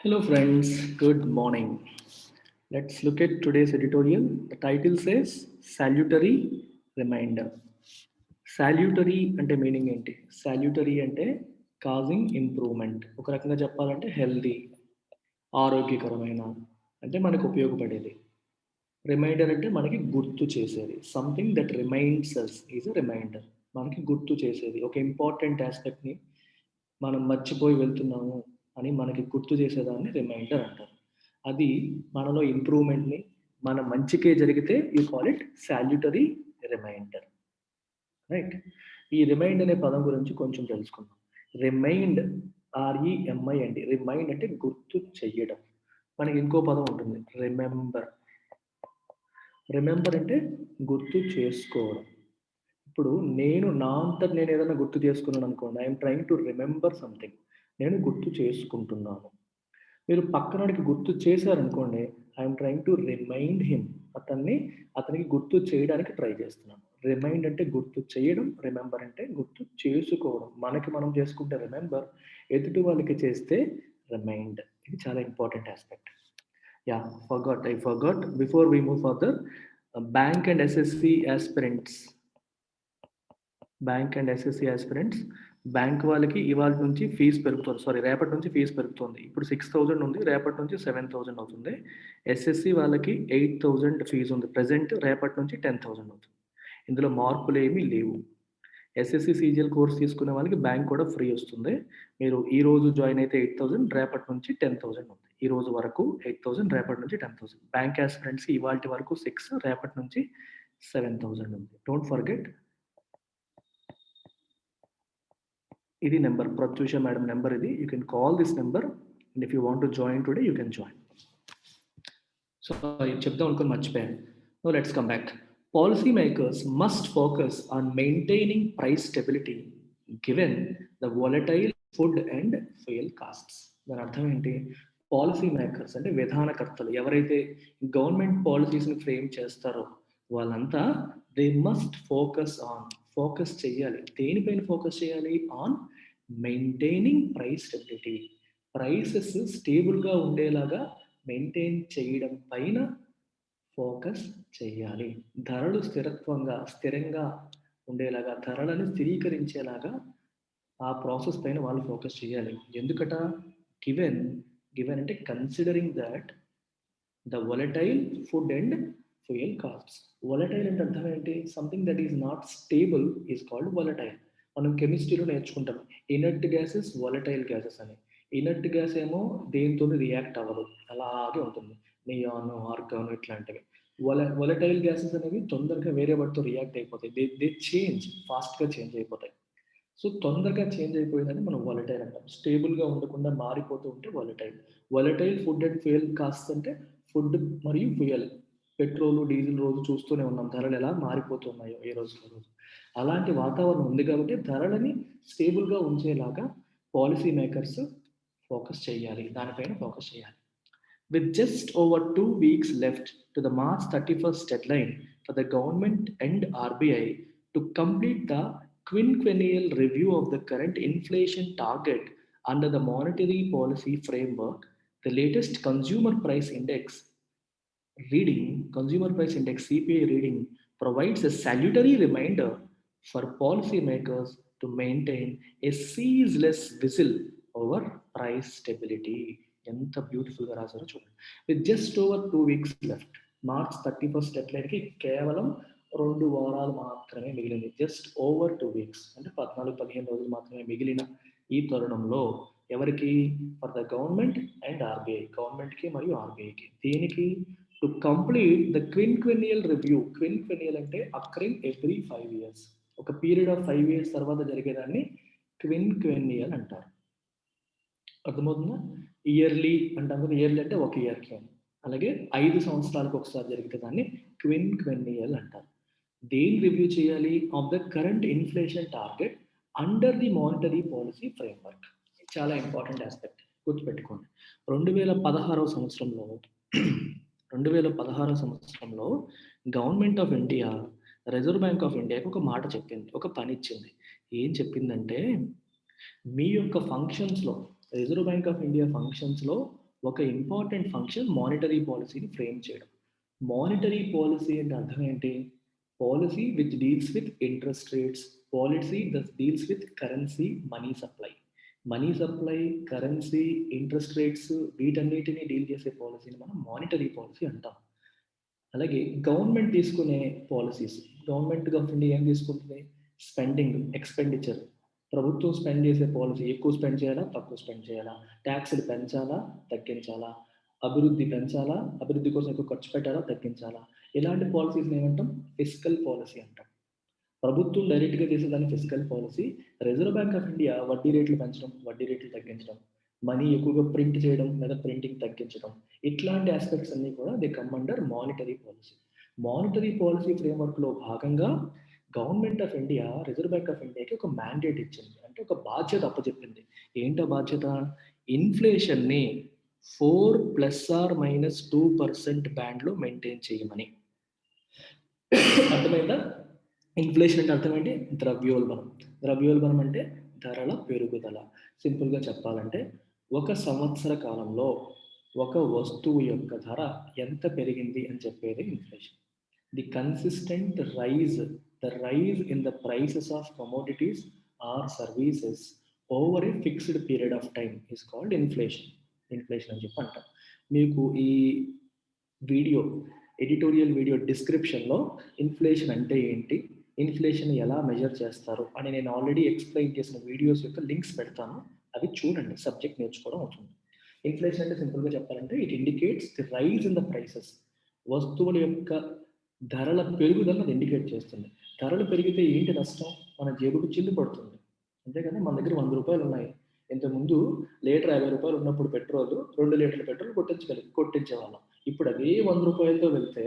Hello, friends. Good morning. Let's look at today's editorial. The title says Salutary Reminder. సాల్యూటరీ అంటే meaning ఏంటి? సాల్యూటరీ అంటే causing improvement. ఒక రకంగా చెప్పాలంటే హెల్దీ, ఆరోగ్యకరమైన, అంటే మనకు ఉపయోగపడేది. రిమైండర్ అంటే మనకి గుర్తు చేసేది. Something that reminds us is a reminder. మనకి గుర్తు చేసేది. ఒక ఇంపార్టెంట్ ఆస్పెక్ట్ని మనం మర్చిపోయి వెళ్తున్నాము అని మనకి గుర్తు చేసేదాన్ని రిమైండర్ అంటారు. అది మనలో ఇంప్రూవ్మెంట్ని, మన మంచికే జరిగితే you call it salutary reminder. Right. ఈ రిమైండ్ అనే పదం గురించి కొంచెం తెలుసుకుందాం. రిమైండ్, ఆర్ఈఎంఐ అండి. రిమైండ్ అంటే గుర్తు చెయ్యడం. మనకి ఇంకో పదం ఉంటుంది, రిమెంబర్. రిమెంబర్ అంటే గుర్తు చేసుకోవడం. ఇప్పుడు నా అంతట నేను ఏదైనా గుర్తు చేసుకున్నాను అనుకోండి, I'm trying to remember something. నేను గుర్తు చేసుకుంటున్నాను. మీరు పక్కనోడికి గుర్తు చేశారనుకోండి, I'm trying to remind him. అతనికి గుర్తు చేయడానికి ట్రై చేస్తున్నాను. రిమైండ్ అంటే గుర్తు చేయడం, రిమెంబర్ అంటే గుర్తు చేసుకోవడం. మనకి మనం చేసుకుంటే రిమెంబర్, ఎదుటి వాళ్ళకి చేస్తే రిమైండ్. ఇది చాలా important aspect. Yeah, I forgot before we move further. Bank and SSC aspirants, bank and SSC aspirants, bank వాళ్ళకి ఇవాళ నుంచి ఫీజు పెరుగుతుంది. రేపటి నుంచి ఫీజు పెరుగుతుంది. ఇప్పుడు 6,000 ఉంది, రేపటి నుంచి 7,000 అవుతుంది. ఎస్ఎస్సి వాళ్ళకి 8,000 ఫీజు ఉంది ప్రజెంట్, రేపటి నుంచి 10,000 అవుతుంది. ఇందులో మార్పులు ఏమీ లేవు. ఎస్ఎస్సి సీజీఎల్ కోర్స్ తీసుకునే వాళ్ళకి బ్యాంక్ కూడా ఫ్రీ వస్తుంది. మీరు ఈ రోజు జాయిన్ అయితే 8,000, రేపటి నుంచి 10,000 ఉంది. ఈ రోజు వరకు 8,000, రేపటి నుంచి 10,000. బ్యాంక్ ఆస్పిరెంట్స్కి ఇవాళ వరకు 6, రేపటి నుంచి 7,000 ఉంది. Don't forget. ఇది నెంబర్, ప్రత్యూష మేడం నెంబర్ ఇది. You can call this number and if you want to join today you can join. So చెప్దాం అనుకుని మర్చిపోయాను. No, let's come back. Policy makers must focus on maintaining price stability given the volatile food and fuel costs. దాని అర్థం ఏంటి? Policy makers అంటే విధానకర్తలు, ఎవరైతే government పాలసీస్ని frame చేస్తారో వాళ్ళంతా దే మస్ట్ ఫోకస్ చేయాలి. దేనిపైన ఫోకస్ చేయాలి? On maintaining price stability. Prices స్టేబుల్గా ఉండేలాగా మెయింటైన్ చేయడం పైన ఫోకస్ చేయాలి. ధరలు స్థిరంగా ఉండేలాగా, ధరలను స్థిరీకరించేలాగా ఆ ప్రాసెస్ పైన వాళ్ళు ఫోకస్ చేయాలి. ఎందుకట? గివెన్ అంటే considering that the volatile food and fuel costs. Volatile అంటే అర్థం ఏంటి? Something that is not stable is called volatile. మనం కెమిస్ట్రీలో నేర్చుకుంటాం ఇనర్ట్ గ్యాసెస్, వొలటైల్ గ్యాసెస్ అని. ఇనర్ట్ గ్యాస్ ఏమో దేంతో రియాక్ట్ అవ్వదు, అలాగే ఉంటుంది. నియాన్, ఆర్గాన్ ఇట్లాంటివి. వొలటైల్ గ్యాసెస్ అనేవి తొందరగా వేరే వాటితో రియాక్ట్ అయిపోతాయి. దే ఫాస్ట్గా చేంజ్ అయిపోతాయి. సో తొందరగా చేంజ్ అయిపోయిందని మనం వాలటైల్ అంటాం. స్టేబుల్గా ఉండకుండా మారిపోతూ ఉంటే volatile. Volatile food and fuel cost అంటే ఫుడ్ మరియు ఫ్యూయల్, పెట్రోల్, డీజిల్ రోజు చూస్తూనే ఉన్నాం ధరలు ఎలా మారిపోతున్నాయో ఏ రోజు రోజు. అలాంటి వాతావరణం ఉంది కాబట్టి ధరలని స్టేబుల్గా ఉంచేలాగా పాలసీ మేకర్స్ ఫోకస్ చేయాలి, దానిపైన ఫోకస్ చేయాలి. With just over 2 weeks left to the March 31st deadline for the government and RBI to complete the quinquennial review of the current inflation target under the monetary policy framework, the latest consumer price index CPI reading provides a salutary reminder for policymakers to maintain a ceaseless whistle over price stability. ఎంత బ్యూటిఫుల్గా రాశారో చూడండి. With just over 2 weeks left, March 31st డెడ్లైన్కి కేవలం 2 వారాలు మాత్రమే మిగిలింది. Just over 2 weeks అంటే 14-15 రోజులు మాత్రమే మిగిలిన ఈ తరుణంలో ఎవరికి? For the government and RBI, గవర్నమెంట్కి మరియు ఆర్బీఐకి. దీనికి టు కంప్లీట్ ద క్విన్క్వెన్నియల్ రివ్యూ. క్విన్క్వెన్నియల్ అంటే అక్కరింగ్ ఎవ్రీ 5 years, ఒక పీరియడ్ ఆఫ్ 5 years తర్వాత జరిగేదాన్ని క్విన్క్వెన్నియల్ అంటారు. అర్థమవుతుందా? ఇయర్లీ అంటాం కదా, ఇయర్లీ అంటే ఒక ఇయర్కి అని. అలాగే 5 సంవత్సరాలకు ఒకసారి జరిగితే దాన్ని క్విన్క్వెన్నియల్ అంటారు. దేని రివ్యూ చేయాలి? Of the current inflation target under the monetary policy framework. చాలా ఇంపార్టెంట్ ఆస్పెక్ట్, గుర్తుపెట్టుకోండి. 2016 సంవత్సరంలో 2016 సంవత్సరంలో government of India, Reserve Bank of ఇండియాకి ఒక మాట చెప్పింది, ఒక పని ఇచ్చింది. ఏం చెప్పిందంటే, మీ యొక్క ఫంక్షన్స్లో, రిజర్వ్ బ్యాంక్ ఆఫ్ ఇండియా ఫంక్షన్స్లో ఒక ఇంపార్టెంట్ ఫంక్షన్ మానిటరీ పాలసీని ఫ్రేమ్ చేయడం. మానిటరీ పాలసీ అంటే అర్థం ఏంటి? Policy which deals with interest rates, policy that deals with currency, money supply. Money supply, currency, interest rates వీటన్నిటిని డీల్ చేసే పాలసీని మనం మానిటరీ పాలసీ అంటాం. అలాగే గవర్నమెంట్ తీసుకునే పాలసీస్, గవర్నమెంట్ ఆఫ్ ఇండియా ఏం తీసుకుంటుంది? Spending, expenditure. ప్రభుత్వం స్పెండ్ చేసే పాలసీ ఎక్కువ స్పెండ్ చేయాలా, తక్కువ స్పెండ్ చేయాలా, ట్యాక్స్లు పెంచాలా, తగ్గించాలా, అభివృద్ధి పెంచాలా, అభివృద్ధి కోసం ఎక్కువ ఖర్చు పెట్టాలా, తగ్గించాలా, ఇలాంటి పాలసీస్ ఏమంటాం? ఫిస్కల్ పాలసీ అంటాం. ప్రభుత్వం డైరెక్ట్గా చేసేదాన్ని fiscal policy. Reserve Bank of India వడ్డీ రేట్లు పెంచడం, వడ్డీ రేట్లు తగ్గించడం, మనీ ఎక్కువగా ప్రింట్ చేయడం లేదా ప్రింటింగ్ తగ్గించడం, ఇట్లాంటి ఆస్పెక్ట్స్ అన్ని కూడా they come under monetary policy. Monetary policy ఫ్రేమ్వర్క్లో భాగంగా government of India Reserve Bank of ఇండియాకి ఒక మ్యాండేట్ ఇచ్చింది, అంటే ఒక బాధ్యత అప్పచెప్పింది. ఏంటో బాధ్యత? ఇన్ఫ్లేషన్ని 4 ± 2% బ్యాండ్లో మెయింటైన్ చేయమని. అర్థమైందా? ఇన్ఫ్లేషన్ అంటే అర్థం ఏంటి? ద్రవ్యోల్బణం. ద్రవ్యోల్బణం అంటే ధరల పెరుగుదల. సింపుల్గా చెప్పాలంటే ఒక సంవత్సర కాలంలో ఒక వస్తువు యొక్క ధర ఎంత పెరిగింది అని చెప్పేది inflation. The consistent rise, the rise in the prices of commodities or services over a fixed period of time is called inflation. Inflation అని చెప్పి అంటాం. మీకు ఈ వీడియో, ఎడిటోరియల్ వీడియో డిస్క్రిప్షన్లో ఇన్ఫ్లేషన్ అంటే ఏంటి, ఇన్ఫ్లేషన్ ఎలా మెజర్ చేస్తారు అని నేను ఆల్రెడీ ఎక్స్ప్లెయిన్ చేసిన వీడియోస్ యొక్క లింక్స్ పెడతాను, అవి చూడండి, సబ్జెక్ట్ నేర్చుకోవడం అవుతుంది. ఇన్ఫ్లేషన్ అంటే సింపుల్గా చెప్పాలంటే it indicates the rise in the prices. వస్తువుల యొక్క ధరల పెరుగుదలను అది ఇండికేట్ చేస్తుంది. ధరలు పెరిగితే ఏంటి నష్టం? మన జేబుకు చిల్లు పడుతుంది, అంతే కదా. మన దగ్గర 100 రూపాయలు ఉన్నాయి, ఇంతకుముందు లీటర్ 50 రూపాయలు ఉన్నప్పుడు పెట్రోల్ 2 లీటర్ల పెట్రోల్ కొట్టించేవాళ్ళం. ఇప్పుడు అదే 100 రూపాయలతో వెళ్తే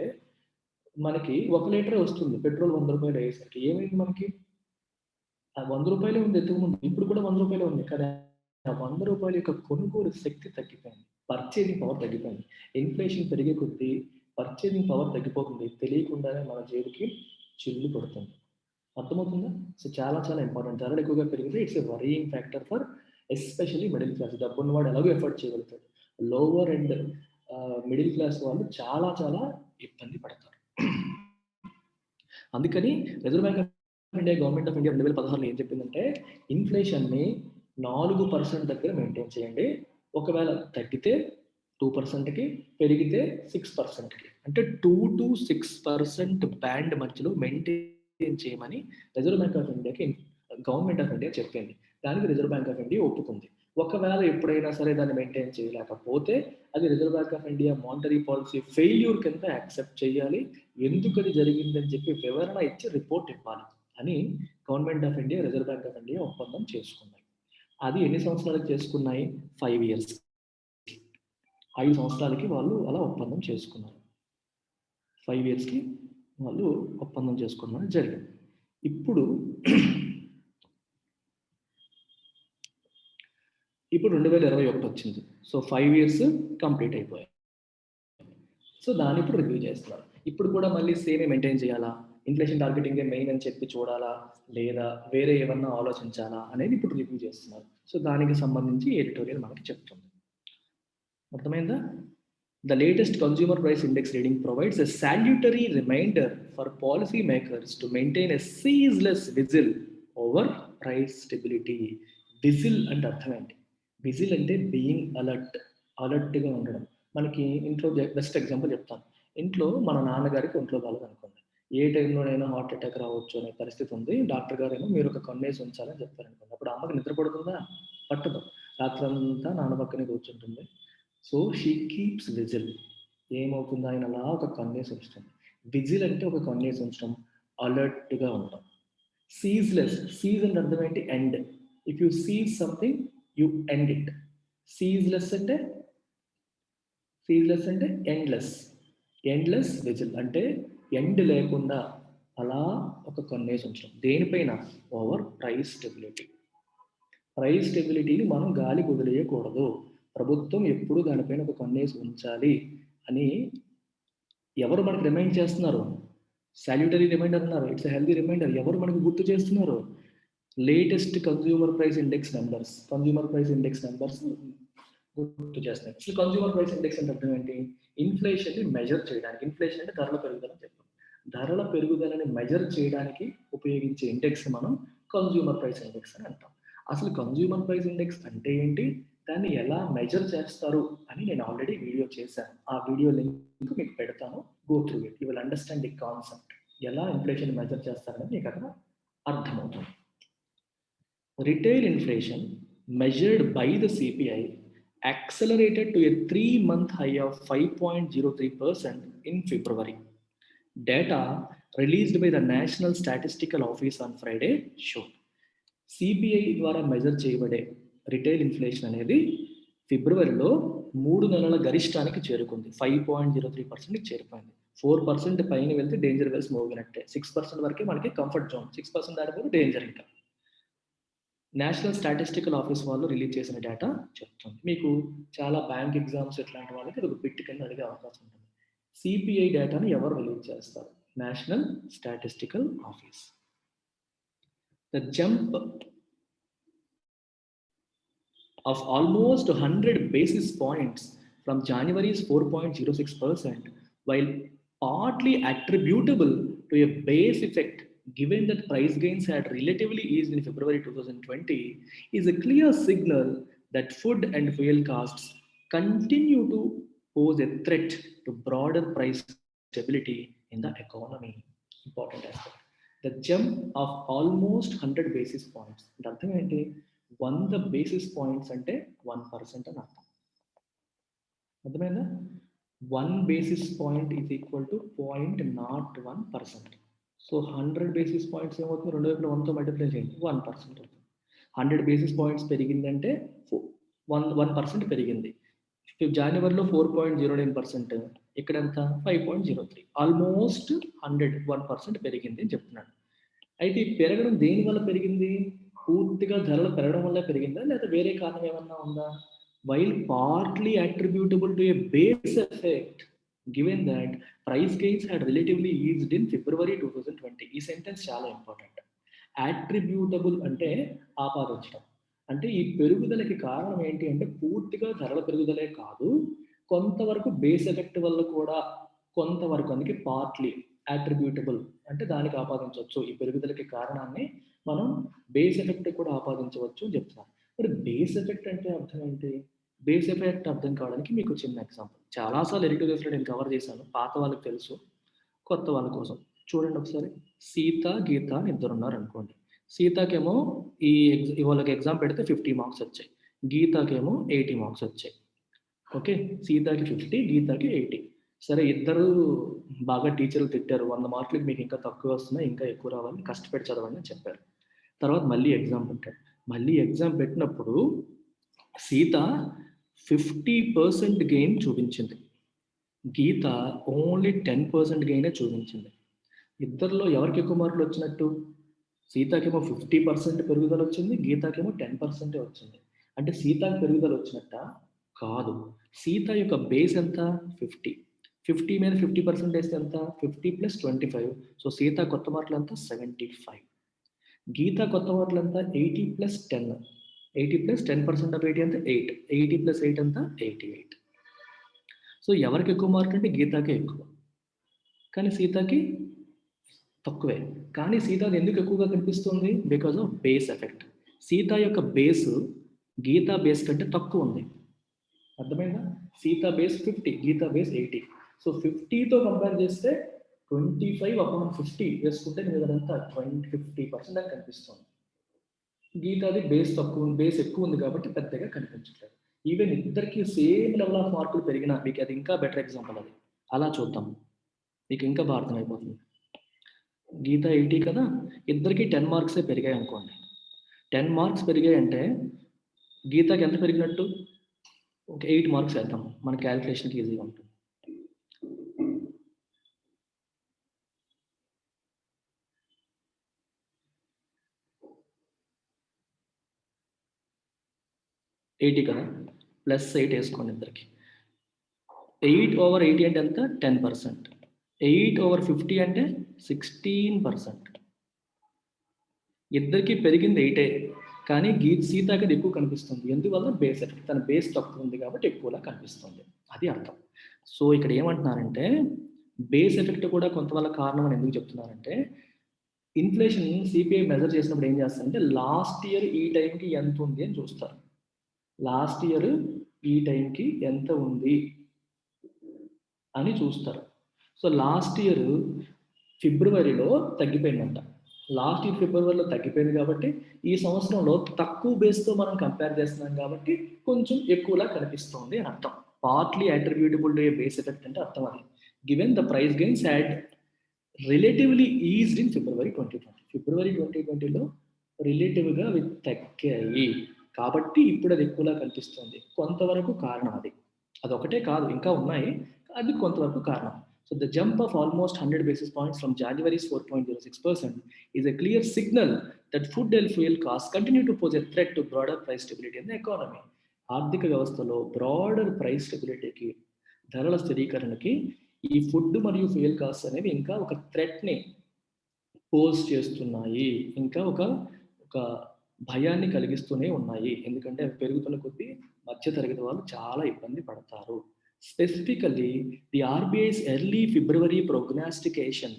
మనకి 1 లీటరే వస్తుంది. పెట్రోల్ 100 రూపాయలు అయ్యేసరికి ఏమైంది? మనకి ఆ 100 రూపాయలే ఉంది ఇంతకుముందు, ఇప్పుడు కూడా 100 రూపాయలే ఉంది కదా. ఆ 100 రూపాయల యొక్క కొనుగోలు శక్తి తగ్గిపోయింది, పర్చేసింగ్ పవర్ తగ్గిపోయింది. ఇన్ఫ్లేషన్ పెరిగే కొద్దీ పర్చేసింగ్ పవర్ తగ్గిపోతుంది, తెలియకుండానే మన జేబుకి చిల్లు పడుతుంది. అర్థమవుతుందా? సో చాలా చాలా ఇంపార్టెంట్. ధరలు ఎక్కువగా పెరిగితే it's a worrying factor for especially middle class. డబ్బున్నవాడు ఎలాగో ఎఫర్ట్ చేయగలుగుతాడు, లోవర్ అండ్ మిడిల్ క్లాస్ వాళ్ళు చాలా చాలా ఇబ్బంది పడతారు. అందుకని Reserve Bank of India, government of India 2016లో ఏం చెప్పిందంటే ఇన్ఫ్లేషన్ని 4% దగ్గర మెయింటైన్ చేయండి. ఒకవేళ తగ్గితే 2%కి, పెరిగితే 6%కి, అంటే 2 to 6% బ్యాండ్ మధ్యలో మెయింటైన్ చేయమని రిజర్వ్ బ్యాంక్ ఆఫ్ ఇండియాకి గవర్నమెంట్ ఆఫ్ ఇండియా చెప్పింది. దానికి రిజర్వ్ బ్యాంక్ ఆఫ్ ఇండియా ఒప్పుకుంది. ఒకవేళ ఎప్పుడైనా సరే దాన్ని మెయింటైన్ చేయలేకపోతే అది reserve Bank of India monetary policy failure కింద యాక్సెప్ట్ చేయాలి, ఎందుకు అది జరిగిందని చెప్పి వివరణ ఇచ్చి రిపోర్ట్ ఇవ్వాలి అని government of India, Reserve Bank of India ఒప్పందం చేసుకున్నాయి. అది ఎన్ని సంవత్సరాలకు చేసుకున్నాయి? 5 years. 5 సంవత్సరాలకి వాళ్ళు అలా ఒప్పందం చేసుకున్నారు. 5 yearsకి వాళ్ళు ఒప్పందం చేసుకున్నారు జరిగింది. ఇప్పుడు 2021 వచ్చింది. సో 5 years కంప్లీట్ అయిపోయాయి. సో దాన్ని ఇప్పుడు రివ్యూ చేస్తున్నారు. ఇప్పుడు కూడా మళ్ళీ సేమే మెయింటైన్ చేయాలా, ఇన్ఫ్లేషన్ టార్గెటింగ్ మెయిన్ అని చెప్పి చూడాలా, లేదా వేరే ఏమన్నా ఆలోచించాలా అనేది ఇప్పుడు రివ్యూ చేస్తున్నారు. సో దానికి సంబంధించి ఎడిటోరియల్ మనకి చెప్తుంది. అర్థమైందా? The latest consumer price index reading provides a salutary reminder for policy makers to maintain a ceaseless vigil over price stability. Vigil అంటే అర్థం ఏంటి? Vigil అంటే బీయింగ్ అలర్ట్, అలర్ట్గా ఉండడం. మనకి ఇంట్లో బెస్ట్ ఎగ్జాంపుల్ చెప్తాను. ఇంట్లో మన నాన్నగారికి ఒంట్లో బాగాలేదు అనుకోండి, ఏ టైంలోనైనా హార్ట్ అటాక్ రావచ్చు అనే పరిస్థితి ఉంది, డాక్టర్ గారు ఏమో మీరు ఒక కన్నేసి ఉంచాలని చెప్పారనుకోండి. అప్పుడు అమ్మకి నిద్ర పడుతుందా? పట్టదు. రాత్రంతా నాన్న పక్కనే కూర్చుంటుంది. So she keeps whistle. ఏమవుతుంది? ఆయన అలా ఒక కన్నేసి ఉంచడం. విజిల్ అంటే ఒక కన్నేసి ఉంచడం, అలర్ట్గా ఉండడం. సీజ్లెస్, సీజ్ అంటే అర్థం ఏంటి? End. If you cease something you end it. Ceaseless అంటే ఎండ్లెస్. ఎండ్లెస్ విజిల్ అంటే ఎండ్ లేకుండా అలా ఒక కన్నేసి ఉంచడం. దేనిపైన? Over price stability. ప్రైస్ స్టెబిలిటీని మనం గాలి వదిలేయకూడదు. ప్రభుత్వం ఎప్పుడు దానిపైన ఒక కన్నేసి ఉంచాలి అని ఎవరు మనకు రిమైండ్ చేస్తున్నారు? సాల్యూటరీ రిమైండర్ అన్నారు, ఇట్స్ హెల్దీ రిమైండర్. ఎవరు మనకు గుర్తు చేస్తున్నారు? Latest consumer price index numbers. Consumer price index numbers గుర్తు చేస్తాయి. అసలు కన్స్యూమర్ ప్రైస్ ఇండెక్స్ అంటే అర్థం ఏంటి? ఇన్ఫ్లేషన్ని మెజర్ చేయడానికి. ఇన్ఫ్లేషన్ అంటే ధరల పెరుగుదల అని చెప్పాం. ధరల పెరుగుదలని మెజర్ చేయడానికి ఉపయోగించే ఇండెక్స్ మనం కన్స్యూమర్ ప్రైస్ ఇండెక్స్ అని అంటాం. అసలు కన్స్యూమర్ ప్రైస్ ఇండెక్స్ అంటే ఏంటి? దాన్ని ఎలా మెజర్ చేస్తారు అని నేను ఆల్రెడీ వీడియో చేశాను. ఆ వీడియో లింక్ మీకు పెడతాను. Go through it. You will understand the concept. ఎలా ఇన్ఫ్లేషన్ మెజర్ చేస్తారని మీకు అక్కడ అర్థమవుతుంది. Retail inflation measured by the CPI accelerated to a 3-month high of 5.03% in February. Data released by the National Statistical Office on Friday showed CPI ద్వారా measure చేయబడే retail inflation అనేది ఫిబ్రవరిలో 3 నెలల గరిష్టానికి చేరుకుంది. 5.03% చేరిపోయింది. 4% పైన వెళ్తే డేంజర్ వెల్స్ మోగినట్టే. 6% వరకే మనకి కంఫర్ట్ జోన్. 6% దాటిపోతే డేంజర్ ఇంకా. నేషనల్ స్టాటిస్టికల్ ఆఫీస్ వాళ్ళు రిలీజ్ చేసిన డేటా చెప్తుంది. మీకు చాలా బ్యాంక్ ఎగ్జామ్స్ ఇట్లాంటి వాళ్ళకి ఇది ఒక బిట్ కింద అడిగే అవకాశం ఉంటుంది. సిపిఐ డేటాను ఎవరు రిలీజ్ చేస్తారు? National statistical office. The jump off almost 100 basis points from January's 4.06%, while partly attributable to a base effect given that price gains had relatively eased in February 2020, is a clear signal that food and fuel costs continue to pose a threat to broader price stability in the economy. Important aspect. The jump of almost 100 basis points. అర్థం ఏంటి? 100 basis points అంటే 1% అని అర్థం. అర్థమైందా? 1 basis point is equal to 0.01%. So 100 basis points ఏమవుతుంది? రెండు వైపులా 1తో multiply చేయండి, 1% అవుతుంది. 100 basis points పెరిగిందంటే 1% పెరిగింది. జనవరిలో 4.09%, ఇక్కడ ఎంత? 5.03. ఆల్మోస్ట్ 1% పెరిగింది అని చెప్తున్నాడు. అయితే ఈ పెరగడం దేని వల్ల పెరిగింది? పూర్తిగా ధరలు పెరగడం వల్ల పెరిగిందా, లేదా వేరే కారణం ఏమన్నా ఉందా? While partly attributable to a base effect given that price gains had relatively eased in February 2020. ఈ సెంటెన్స్ చాలా ఇంపార్టెంట్. అట్రిబ్యూటబుల్ అంటే ఆపాదించడం. అంటే ఈ పెరుగుదలకి కారణం ఏంటి అంటే పూర్తిగా ధరల పెరుగుదలే కాదు, కొంతవరకు బేస్ ఎఫెక్ట్ వల్ల కూడా కొంతవరకు, అందుకే పార్ట్లీ అట్రిబ్యూటబుల్ అంటే దానికి ఆపాదించవచ్చు. ఈ పెరుగుదలకి కారణాన్ని మనం బేస్ ఎఫెక్ట్ కూడా ఆపాదించవచ్చు అని చెప్తున్నాను. మరి బేస్ ఎఫెక్ట్ అంటే అర్థం ఏంటి? బేస్ ఎఫెక్ట్ అర్థం కావడానికి మీకు చిన్న ఎగ్జాంపుల్. చాలాసార్లు ఎడిటోరియల్స్లో నేను కవర్ చేశాను, పాత వాళ్ళకి తెలుసు, కొత్త వాళ్ళ కోసం చూడండి ఒకసారి. సీత, గీత ఇద్దరు ఉన్నారు అనుకోండి. సీతకేమో వాళ్ళకి ఎగ్జామ్ పెడితే 50 మార్క్స్ వచ్చాయి, గీతకేమో 80 మార్క్స్ వచ్చాయి. ఓకే, సీతకి 50, గీతకి 80. సరే, ఇద్దరు బాగా టీచర్లు తిట్టారు, 100 మార్కులకి మీకు ఇంకా తక్కువ వస్తున్నాయి, ఇంకా ఎక్కువ రావాలని కష్టపడి చదవండి అని చెప్పారు. తర్వాత మళ్ళీ ఎగ్జామ్ పెట్టాడు. మళ్ళీ ఎగ్జామ్ పెట్టినప్పుడు సీత 50% గెయిన్ చూపించింది, గీత ఓన్లీ 10% గెయినే చూపించింది. ఇద్దరిలో ఎవరికి ఎక్కువ మార్కులు వచ్చినట్టు? సీతకేమో 50% పెరుగుదల వచ్చింది, గీతకేమో 10% వచ్చింది. అంటే సీతకి పెరుగుదల వచ్చినట్ట? కాదు. సీత యొక్క బేస్ ఎంత? 50. 50 మీద 50% వేస్తే ఎంత? 50 + 25. సో సీత కొత్త మార్కులు ఎంత? 75. గీత కొత్త మార్కులు ఎంత? 80 + 10. 80 + 10% ఆఫ్ 80 అంటే 8. 80 + 8 ఎంత? 88. సో ఎవరికి ఎక్కువ మార్కులు అంటే గీతకే ఎక్కువ, కానీ సీతకి తక్కువే. కానీ సీతది ఎందుకు ఎక్కువగా కనిపిస్తుంది? Because of base effect. Sita యొక్క బేస్ గీత బేస్ కంటే తక్కువ ఉంది. అర్థమైందా? సీత బేస్ 50, గీత బేస్ 80. సో 50తో కంపేర్ చేస్తే 25/50 వేసుకుంటే మీద అంతా 50% అని కనిపిస్తుంది. గీతది బేస్ తక్కువ, బేస్ ఎక్కువ ఉంది కాబట్టి పెద్దగా కనిపించట్లేదు. ఈవెన్ ఇద్దరికి సేమ్ లెవెల్ ఆఫ్ మార్కులు పెరిగినా మీకు అది ఇంకా బెటర్ ఎగ్జాంపుల్. అది అలా చూద్దాం, మీకు ఇంకా బాగా అర్థమైపోతుంది. గీత 80 కదా, ఇద్దరికి 10 మార్క్సే పెరిగాయి అనుకోండి. 10 మార్క్స్ పెరిగాయి అంటే గీతకి ఎంత పెరిగినట్టు? ఒక 8 మార్క్స్ వేద్దాం, మన క్యాలిక్యులేషన్కి ఈజీగా ఉంటుంది. $80 కదా, +8 వేసుకోండి ఇద్దరికి. 8/80 అంటే ఎంత? 10%. 8/50 అంటే 16%. ఇద్దరికి పెరిగింది 8, కానీ సీతాకి అది ఎక్కువ కనిపిస్తుంది. ఎందువల్ల? Base effect. తన బేస్ తక్కువ ఉంది కాబట్టి ఎక్కువలా కనిపిస్తుంది. అది అర్థం. సో ఇక్కడ ఏమంటున్నారంటే బేస్ ఎఫెక్ట్ కూడా కొంతవల్ల కారణం అని ఎందుకు చెప్తున్నారంటే ఇన్ఫ్లేషన్ సిపిఐ మెజర్ చేసినప్పుడు ఏం చేస్తారంటే లాస్ట్ ఇయర్ ఈ టైంకి ఎంత ఉంది అని చూస్తారు. లాస్ట్ ఇయర్ ఈ టైంకి ఎంత ఉంది అని చూస్తారు. సో లాస్ట్ ఇయర్ ఫిబ్రవరిలో తగ్గిపోయిందంట. లాస్ట్ ఇయర్ ఫిబ్రవరిలో తగ్గిపోయింది కాబట్టి ఈ సంవత్సరంలో తక్కువ బేస్తో మనం కంపేర్ చేస్తున్నాం కాబట్టి కొంచెం ఎక్కువలా కనిపిస్తుంది అని అర్థం. Partly attributable to a base effect అంటే అర్థం అది. Given the price gains had relatively eased in February 2020. ఫిబ్రవరి 2020లో రిలేటివ్గా అవి తగ్గాయి కాబట్టి ఇప్పుడు అది ఎక్కువలా కనిపిస్తుంది. కొంతవరకు కారణం అది. అదొకటే కాదు, ఇంకా ఉన్నాయి. అది కొంతవరకు కారణం. So the jump of almost 100 basis points from January's 4.06% is a clear signal that food and fuel costs continue to pose a threat to broader price stability in the economy. ఆర్థిక వ్యవస్థలో బ్రాడర్ ప్రైస్ స్టెబిలిటీకి, ధరల స్థిరీకరణకి ఈ food మరియు fuel cost అనేవి ఇంకా ఒక థ్రెట్ని pose చేస్తున్నాయి. ఇంకా ఒక భయాన్ని కలిగిస్తూనే ఉన్నాయి. ఎందుకంటే అవి పెరుగుతున్న కొద్దీ మధ్యతరగతి వాళ్ళు చాలా ఇబ్బంది పడతారు. Specifically, the RBI's early February prognostication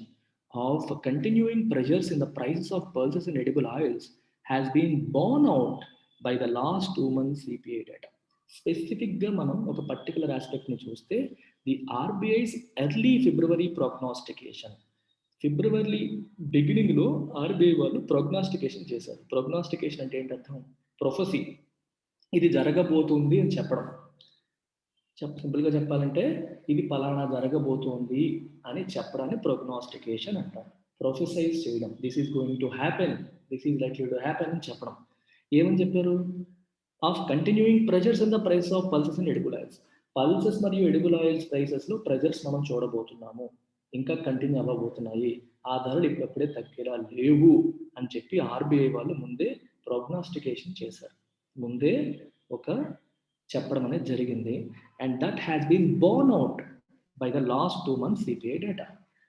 of continuing pressures in the prices of pulses and edible oils has been borne out by the last 2 months CPI data. Specifically, మనం ఒక పర్టికులర్ ఆస్పెక్ట్ని చూస్తే ది ఆర్బీఐస్ ఎర్లీ ఫిబ్రవరి ప్రోగ్నాస్టికేషన్, ఫిబ్రవరి బిగినింగ్లో RBI వాళ్ళు ప్రోగ్నాస్టికేషన్ చేశారు. ప్రోగ్నాస్టికేషన్ అంటే ఏంటి అర్థం? ప్రొఫెసీ, ఇది జరగబోతుంది అని చెప్పడం. సింపుల్గా చెప్పాలంటే ఇది పలానా జరగబోతోంది అని చెప్పడాన్ని ప్రోగ్నాస్టికేషన్ అంటారు. ప్రొఫెసైజ్ చేయడం, this is going to happen, this is likely to happen అని చెప్పడం. ఏమని చెప్పారు? Of continuing pressures in the price of pulses and edible oils. Pulses మరియు ఎడిబుల్ ఆయిల్స్ ప్రైసెస్లో ప్రెజర్స్ మనం చూడబోతున్నాము, ఇంకా కంటిన్యూ అవ్వబోతున్నాయి. ఆ ధరలు ఇప్పుడప్పుడే తగ్గేలా లేవు అని చెప్పి ఆర్బీఐ వాళ్ళు ముందే ప్రోగ్నాస్టికేషన్ చేశారు, ముందే ఒక చెప్పడం అనేది జరిగింది. And that has been borne out by the last 2 months CPI data.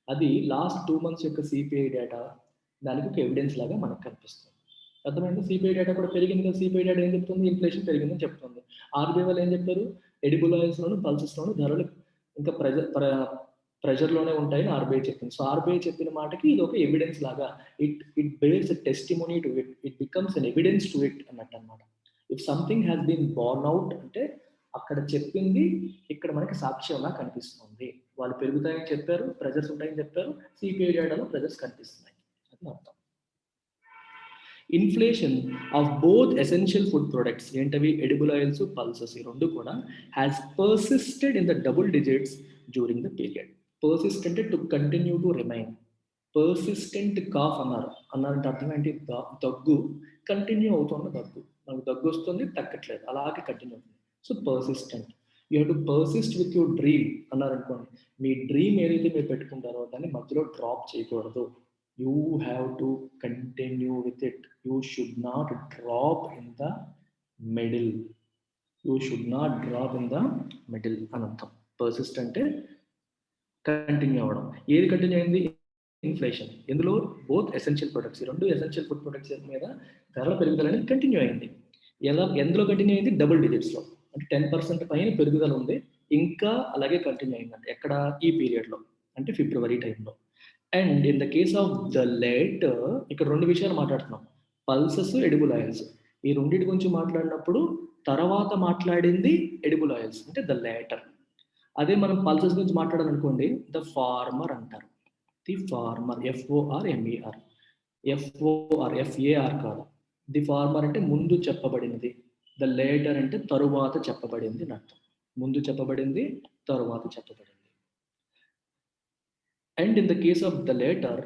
అది లాస్ట్ 2 months యొక్క సిపిఐ డేటా దానికి ఒక ఎవిడెన్స్ లాగా మనకు కనిపిస్తుంది. అర్థమైంది? సిపిఐ డేటా కూడా పెరిగింది కదా. సిపిఐ డేటా ఏం చెప్తుంది? ఇన్ఫ్లేషన్ పెరిగిందని చెప్తుంది. ఆర్బీఐ వాళ్ళు ఏం చెప్పారు? ఎడిబుల్ ఆయిల్స్లోను పల్సెస్లోను ధరలు ఇంకా ప్రెజర్లోనే ఉంటాయని ఆర్బీఐ చెప్పింది. సో ఆర్బీఐ చెప్పిన మాటకి ఇది ఒక ఎవిడెన్స్ లాగా, it bears a testimony to it, it becomes an evidence to it అన్నట్టు అనమాట. If something has been borne out అంటే అక్కడ చెప్పింది ఇక్కడ మనకి సాక్ష్యంలా కనిపిస్తుంది. వాళ్ళు పెరుగుతాయని చెప్పారు, ప్రెజర్స్ ఉంటాయని చెప్పారు, సిపిఐ డేటాలో ప్రెజర్స్ కనిపిస్తున్నాయి, అది అర్థం. Inflation of both essential food products, ఏంటవి? ఎడిబుల్ ఆయిల్స్, పల్సెస్, ఈ రెండు కూడా has persisted in the double digits during the period. Persistent to continue to remain. Persistent cough అన్నారంటే అర్థం ఏంటి? దగ్గు కంటిన్యూ అవుతున్న దగ్గు. మనకు దగ్గు వస్తుంది, తగ్గట్లేదు, అలాగే కంటిన్యూ అవుతుంది. So persistent. You have to persist with your dream అన్నారనుకోండి. మీ డ్రీమ్ ఏదైతే మీరు పెట్టుకుంటారో దాన్ని మధ్యలో డ్రాప్ చేయకూడదు. You have to continue with it. You should not drop in the middle. You should not drop in the middle అని అర్థం. Persist అంటే కంటిన్యూ అవ్వడం. ఏది కంటిన్యూ అయింది? ఇన్ఫ్లేషన్. ఎందులో? బోత్ ఎసెన్షియల్ ప్రొడక్ట్స్, ఈ రెండు ఎసెన్షియల్ ఫుడ్ ప్రొడక్ట్స్ మీద ధరల పెరుగుదల అనేది కంటిన్యూ అయింది. ఎందులో కంటిన్యూ అయింది? డబుల్ డిజిట్స్లో, అంటే 10% పైన పెరుగుదల ఉంది, ఇంకా అలాగే కంటిన్యూ అయిందంటే ఎక్కడ? ఈ పీరియడ్లో, అంటే ఫిబ్రవరి టైంలో. And in the case of the later, ఇక్కడ రెండు విషయాలు మాట్లాడుతున్నాం, పల్సెస్, ఎడిబుల్ ఆయిల్స్. ఈ రెండింటి గురించి మాట్లాడినప్పుడు తర్వాత మాట్లాడింది ఎడిబుల్ ఆయిల్స్, అంటే ద లేటర్. అదే మనం పల్సెస్ గురించి మాట్లాడాలనుకోండి, ద ఫార్మర్ అంటారు. ది ఫార్మర్, FORMER, FAR కాదు. ది ఫార్మర్ అంటే ముందు చెప్పబడినది, ద లేటర్ అంటే తరువాత చెప్పబడింది అని అర్థం. ముందు చెప్పబడింది, తరువాత చెప్పబడింది. And in the case of the latter,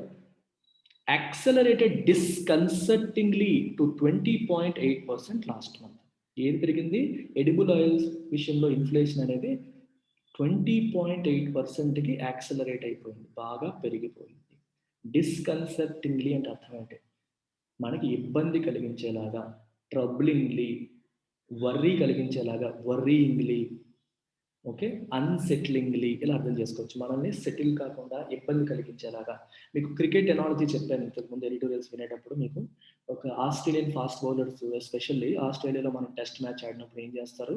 accelerated disconcertingly to 20.8% last month. ఏది పెరిగింది? ఎడిబుల్ ఆయిల్స్ విషయంలో ఇన్ఫ్లేషన్ అనేది 20.8%కి యాక్సలరేట్ అయిపోయింది, బాగా పెరిగిపోయింది. డిస్కన్సర్టింగ్లీ అంటే అర్థం ఏంటి? మనకి ఇబ్బంది కలిగించేలాగా, ట్రబ్లింగ్లీ, వర్రీ కలిగించేలాగా, వర్రీయింగ్లీ, ఓకే, అన్సెటిలింగ్లీ ఇలా అర్థం చేసుకోవచ్చు. మనల్ని సెటిల్ కాకుండా ఇబ్బంది కలిగించేలాగా. మీకు క్రికెట్ ఎనాలజీ చెప్పాను ఇంతకుముందు ఎడిటోరియల్స్ వినేటప్పుడు. మీకు ఒక ఆస్ట్రేలియన్ ఫాస్ట్ బౌలర్స్, ఎస్పెషల్లీ ఆస్ట్రేలియాలో మనం టెస్ట్ మ్యాచ్ ఆడినప్పుడు ఏం చేస్తారు,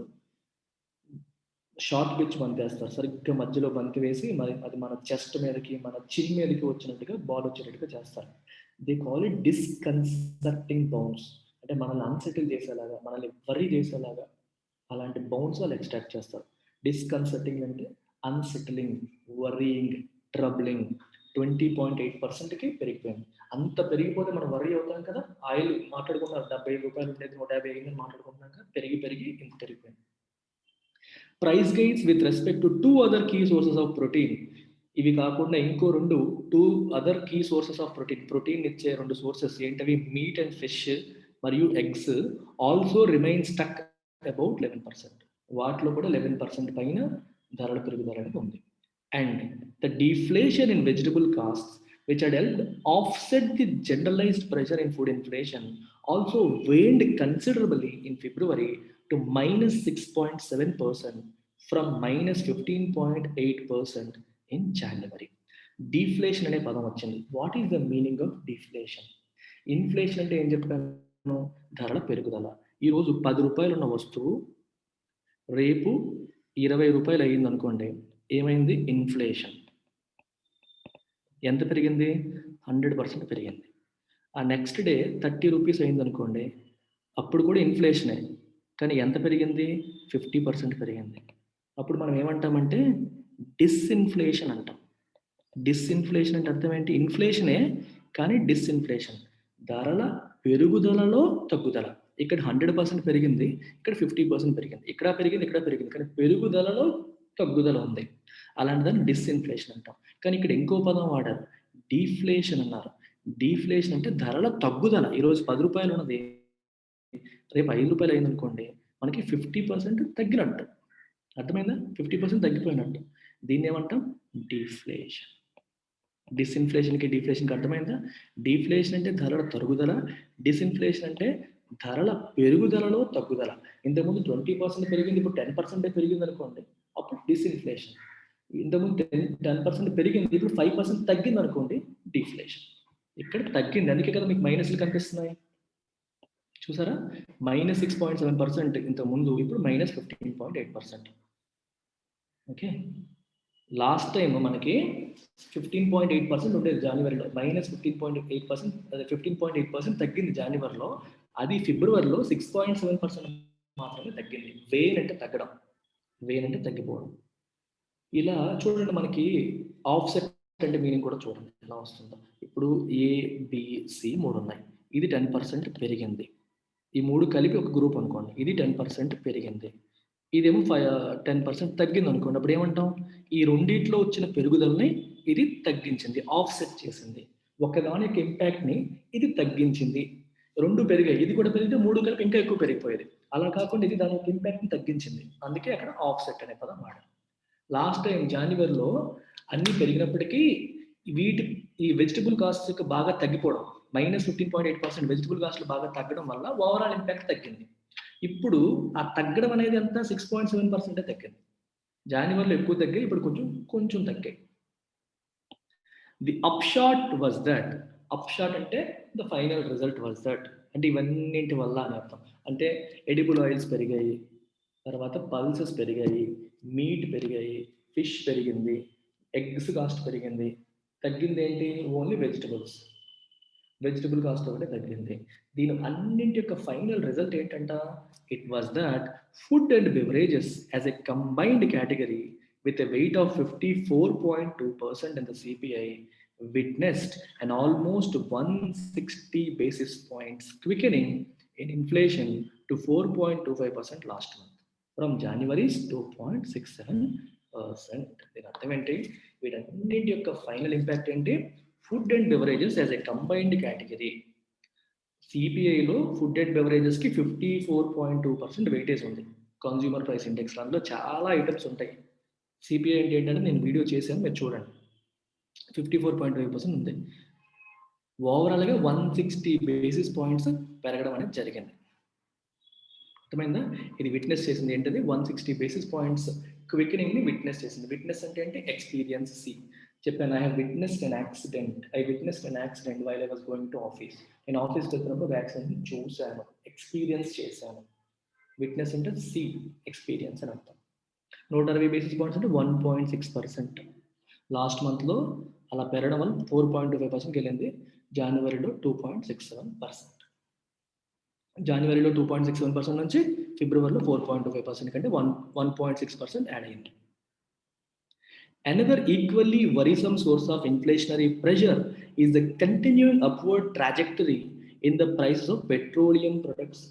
షార్ట్ పిచ్ బంతేస్తారు. సరిగ్గా మధ్యలో బంతి వేసి మరి అది మన చెస్ట్ మీదకి, మన చిన్ మీదకి వచ్చినట్టుగా బాల్ వచ్చేటట్టుగా చేస్తారు. They call it disconcerting bounce. అంటే మనల్ని అన్సెటిల్ చేసేలాగా, మనల్ని వరీ చేసేలాగా అలాంటి బౌన్స్ వాళ్ళు ఎక్స్ట్రాక్ట్ చేస్తారు. డిస్కన్సర్టింగ్ అంటే అన్సెటిలింగ్, వరీయింగ్, ట్రబ్లింగ్. 20.8%కి పెరిగిపోయింది. అంత పెరిగిపోతే మనం వరీ అవుతాం కదా. ఆయిల్ మాట్లాడుకున్నాం, ₹70 ఉండేది 150 అయిందని మాట్లాడుకుంటున్నాక పెరిగి పెరిగి ఇంత పెరిగిపోయింది. Price gains with respect to 2 other key sources of protein. ఇవి కాకుండా ఇంకో 2 other key sources of protein, protein ఇచ్చే 2 సోర్సెస్ ఏంటవి, మీట్ అండ్ ఫిష్ మరియు eggs also remain stuck about 11%. వాటిలో కూడా 11% పైన ధరల పెరుగుదల అనేది ఉంది. And the deflation in vegetable costs which had helped offset the generalized pressure in food inflation also waned considerably in February to minus 6.7% from minus 15.8% in January. Deflation అనే పదం వచ్చింది. What is the meaning of deflation? Inflation అంటే ఏం చెప్పాను, ధరల పెరుగుదల. ఈరోజు ₹10 ఉన్న వస్తువు రేపు ₹20 అయ్యింది అనుకోండి, ఏమైంది, ఇన్ఫ్లేషన్. ఎంత పెరిగింది, 100% పెరిగింది. ఆ నెక్స్ట్ డే ₹30 అయింది అనుకోండి, అప్పుడు కూడా ఇన్ఫ్లేషనే, కానీ ఎంత పెరిగింది, 50% పెరిగింది. అప్పుడు మనం ఏమంటామంటే డిస్ఇన్ఫ్లేషన్ అంటాం. డిస్ఇన్ఫ్లేషన్ అంటే అర్థం ఏంటి, ఇన్ఫ్లేషనే కానీ డిస్ఇన్ఫ్లేషన్, ధరల పెరుగుదలలో తగ్గుదల. ఇక్కడ 100% పెరిగింది, ఇక్కడ 50% పెరిగింది, ఇక్కడ పెరిగింది, ఇక్కడ పెరిగింది, కానీ పెరుగుదలలో తగ్గుదల ఉంది. అలాంటి దాన్ని డిస్ఇన్ఫ్లేషన్ అంటాం. కానీ ఇక్కడ ఇంకో పదం వాడారు, డీఫ్లేషన్ అన్నారు. డీఫ్లేషన్ అంటే ధరల తగ్గుదల. ఈరోజు ₹10 ఉన్నది రేపు ₹5 అయింది అనుకోండి, మనకి 50% తగ్గినట్టు. అర్థమైందా, 50% తగ్గిపోయినట్టు. దీన్ని ఏమంటాం, డీఫ్లేషన్. డిస్ఇన్ఫ్లేషన్కి డీఫ్లేషన్కి అర్థమైందా? డీఫ్లేషన్ అంటే ధరల తరుగుదల, డిస్ఇన్ఫ్లేషన్ అంటే ధరల పెరుగుదలలో తగ్గుదల. ఇంతకుముందు 20% పెరిగింది, ఇప్పుడు 10% పెరిగింది అనుకోండి, అప్పుడు డిస్ఇన్ఫ్లేషన్. ఇంతకుముందు 10% పెరిగింది, ఇప్పుడు 5% తగ్గింది అనుకోండి, డిఫ్లేషన్. ఇక్కడ తగ్గింది, అందుకే కదా మీకు మైనస్లు కనిపిస్తున్నాయి. చూసారా, -6.7% ఇంతకుముందు, ఇప్పుడు -15.8%. ఓకే, లాస్ట్ టైం మనకి 15.8% ఉండేది జనవరిలో, -15.8%, అదే 15.8% తగ్గింది జనవరిలో. అది ఫిబ్రవరిలో 6.7% మాత్రమే తగ్గింది. వేన్ అంటే తగ్గడం, వేన్ అంటే తగ్గిపోవడం. ఇలా చూడండి, మనకి ఆఫ్సెట్ అంటే మీనింగ్ కూడా చూడండి ఎలా వస్తుందో. ఇప్పుడు ABC 3 ఉన్నాయి, ఇది 10% పెరిగింది. ఈ 3 కలిపి ఒక గ్రూప్ అనుకోండి, ఇది 10% పెరిగింది, ఇదేమో 10% తగ్గింది అనుకోండి. అప్పుడు ఏమంటాం, ఈ రెండిట్లో వచ్చిన పెరుగుదలని ఇది తగ్గించింది, ఆఫ్సెట్ చేసింది. ఒకదాని యొక్క ఇంపాక్ట్ని ఇది తగ్గించింది. 2 పెరిగాయి, ఇది కూడా పెరిగితే 3 కలిపి ఇంకా ఎక్కువ పెరిగిపోయేది. అలా కాకుండా ఇది దాని యొక్క ఇంపాక్ట్ని తగ్గించింది, అందుకే అక్కడ ఆఫ్సెట్ అనే పదం వాడారు. లాస్ట్ టైం జనవరిలో అన్ని పెరిగినప్పటికీ ఈ వెజిటబుల్ కాస్ట్ యొక్క బాగా తగ్గిపోవడం, -15.8% వెజిటబుల్ కాస్ట్లు బాగా తగ్గడం వల్ల ఓవరాల్ ఇంపాక్ట్ తగ్గింది. ఇప్పుడు ఆ తగ్గడం అనేది ఎంత, 6.7% తగ్గింది. జనవరిలో ఎక్కువ తగ్గాయి, ఇప్పుడు కొంచెం తగ్గాయి. The upshot was that. Upshot అంటే the final result was that, అంటే ఇవన్నింటి వల్ల అని అర్థం. అంటే ఎడిబుల్ ఆయిల్స్ పెరిగాయి, తర్వాత పల్సెస్ పెరిగాయి, మీట్ పెరిగాయి, ఫిష్ పెరిగింది, ఎగ్స్ కాస్ట్ పెరిగింది. తగ్గింది ఏంటి, ఓన్లీ వెజిటబుల్స్. వెజిటబుల్ కాస్ట్ ఒకటే తగ్గింది. దీని అన్నింటి యొక్క ఫైనల్ రిజల్ట్ ఏంటంట, it was that food and beverages as a combined category with a weight of 54.2% in the CPI witnessed an almost 160 basis points quickening in inflation to 4.25% last month from January's 2.67%. దీని అర్థం ఏంటి, వీటన్నింటి యొక్క final impact ఏంటి, food and beverages as a combined category. సిపిఐలో food and బెవరేజెస్కి 54.2% weightage ఉంది consumer price index. అందులో చాలా ఐటమ్స్ ఉంటాయి. సిపిఐ అంటే ఏంటంటే నేను వీడియో చేశాను, మీరు చూడండి. 54.5% ఉంది. ఓవరాల్గా 160 బేసిస్ పాయింట్స్ పెరగడం అనేది జరిగింది. అర్థమైందా? ఇది విట్నెస్ చేసింది ఏంటది 160 బేసిస్ పాయింట్స్ క్వికనింగ్ ని విట్నెస్ చేసింది. విట్నెస్ అంటే ఎక్స్పీరియన్స్. సి చెప్పాను, I have witnessed an accident. I witnessed an accident while I was going to office. నేను ఆఫీస్కి వెళ్తున్నప్పుడు యాక్సిడెంట్ ని చూశాను, ఎక్స్పీరియన్స్ చేశాను. విట్నెస్ అంటే సి ఎక్స్పీరియన్స్ అని అర్థం. 160 బేసిస్ పాయింట్స్ అంటే 1.6%. లాస్ట్ మంత్లో అలా పెరగడం వల్ల 4.25% వెళ్ళింది. జనవరిలో 2.67%. జనవరిలో 2.61% నుంచి ఫిబ్రవరిలో 4.25% కంటే 1.6% యాడ్ అయింది. Another equally worrisome source of inflationary pressure is the continuing upward trajectory in the prices of petroleum products.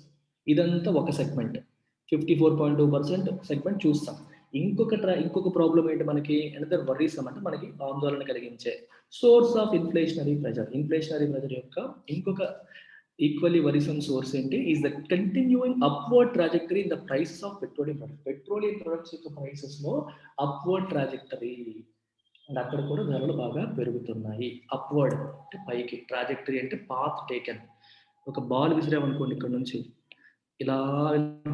ఇదంతా ఒక సెగ్మెంట్, 54.2% సెగ్మెంట్ చూస్తాం. ఇంకొక ప్రాబ్లం ఏంటి మనకి? అనదర్ worrisome అంటే మనకి ఆందోళన కలిగించే source of inflationary pressure. Inflationary pressure యొక్క ఇంకొక ఈక్వల్లీ వరిసమ్ సోర్స్ ఏంటి? Is the continuing upward trajectory in the prices of petroleum products. Petroleum products యొక్క ప్రైసెస్ లో అప్వర్డ్ ట్రాజెక్టరీ, అండ్ అక్కడ కూడా ధరలు బాగా పెరుగుతున్నాయి. అప్వర్డ్ అంటే పైకి, ట్రాజెక్టరీ అంటే పాత్ టేకెన్. ఒక బాల్ విసిరామనుకోండి, ఇక్కడ నుంచి ఇలా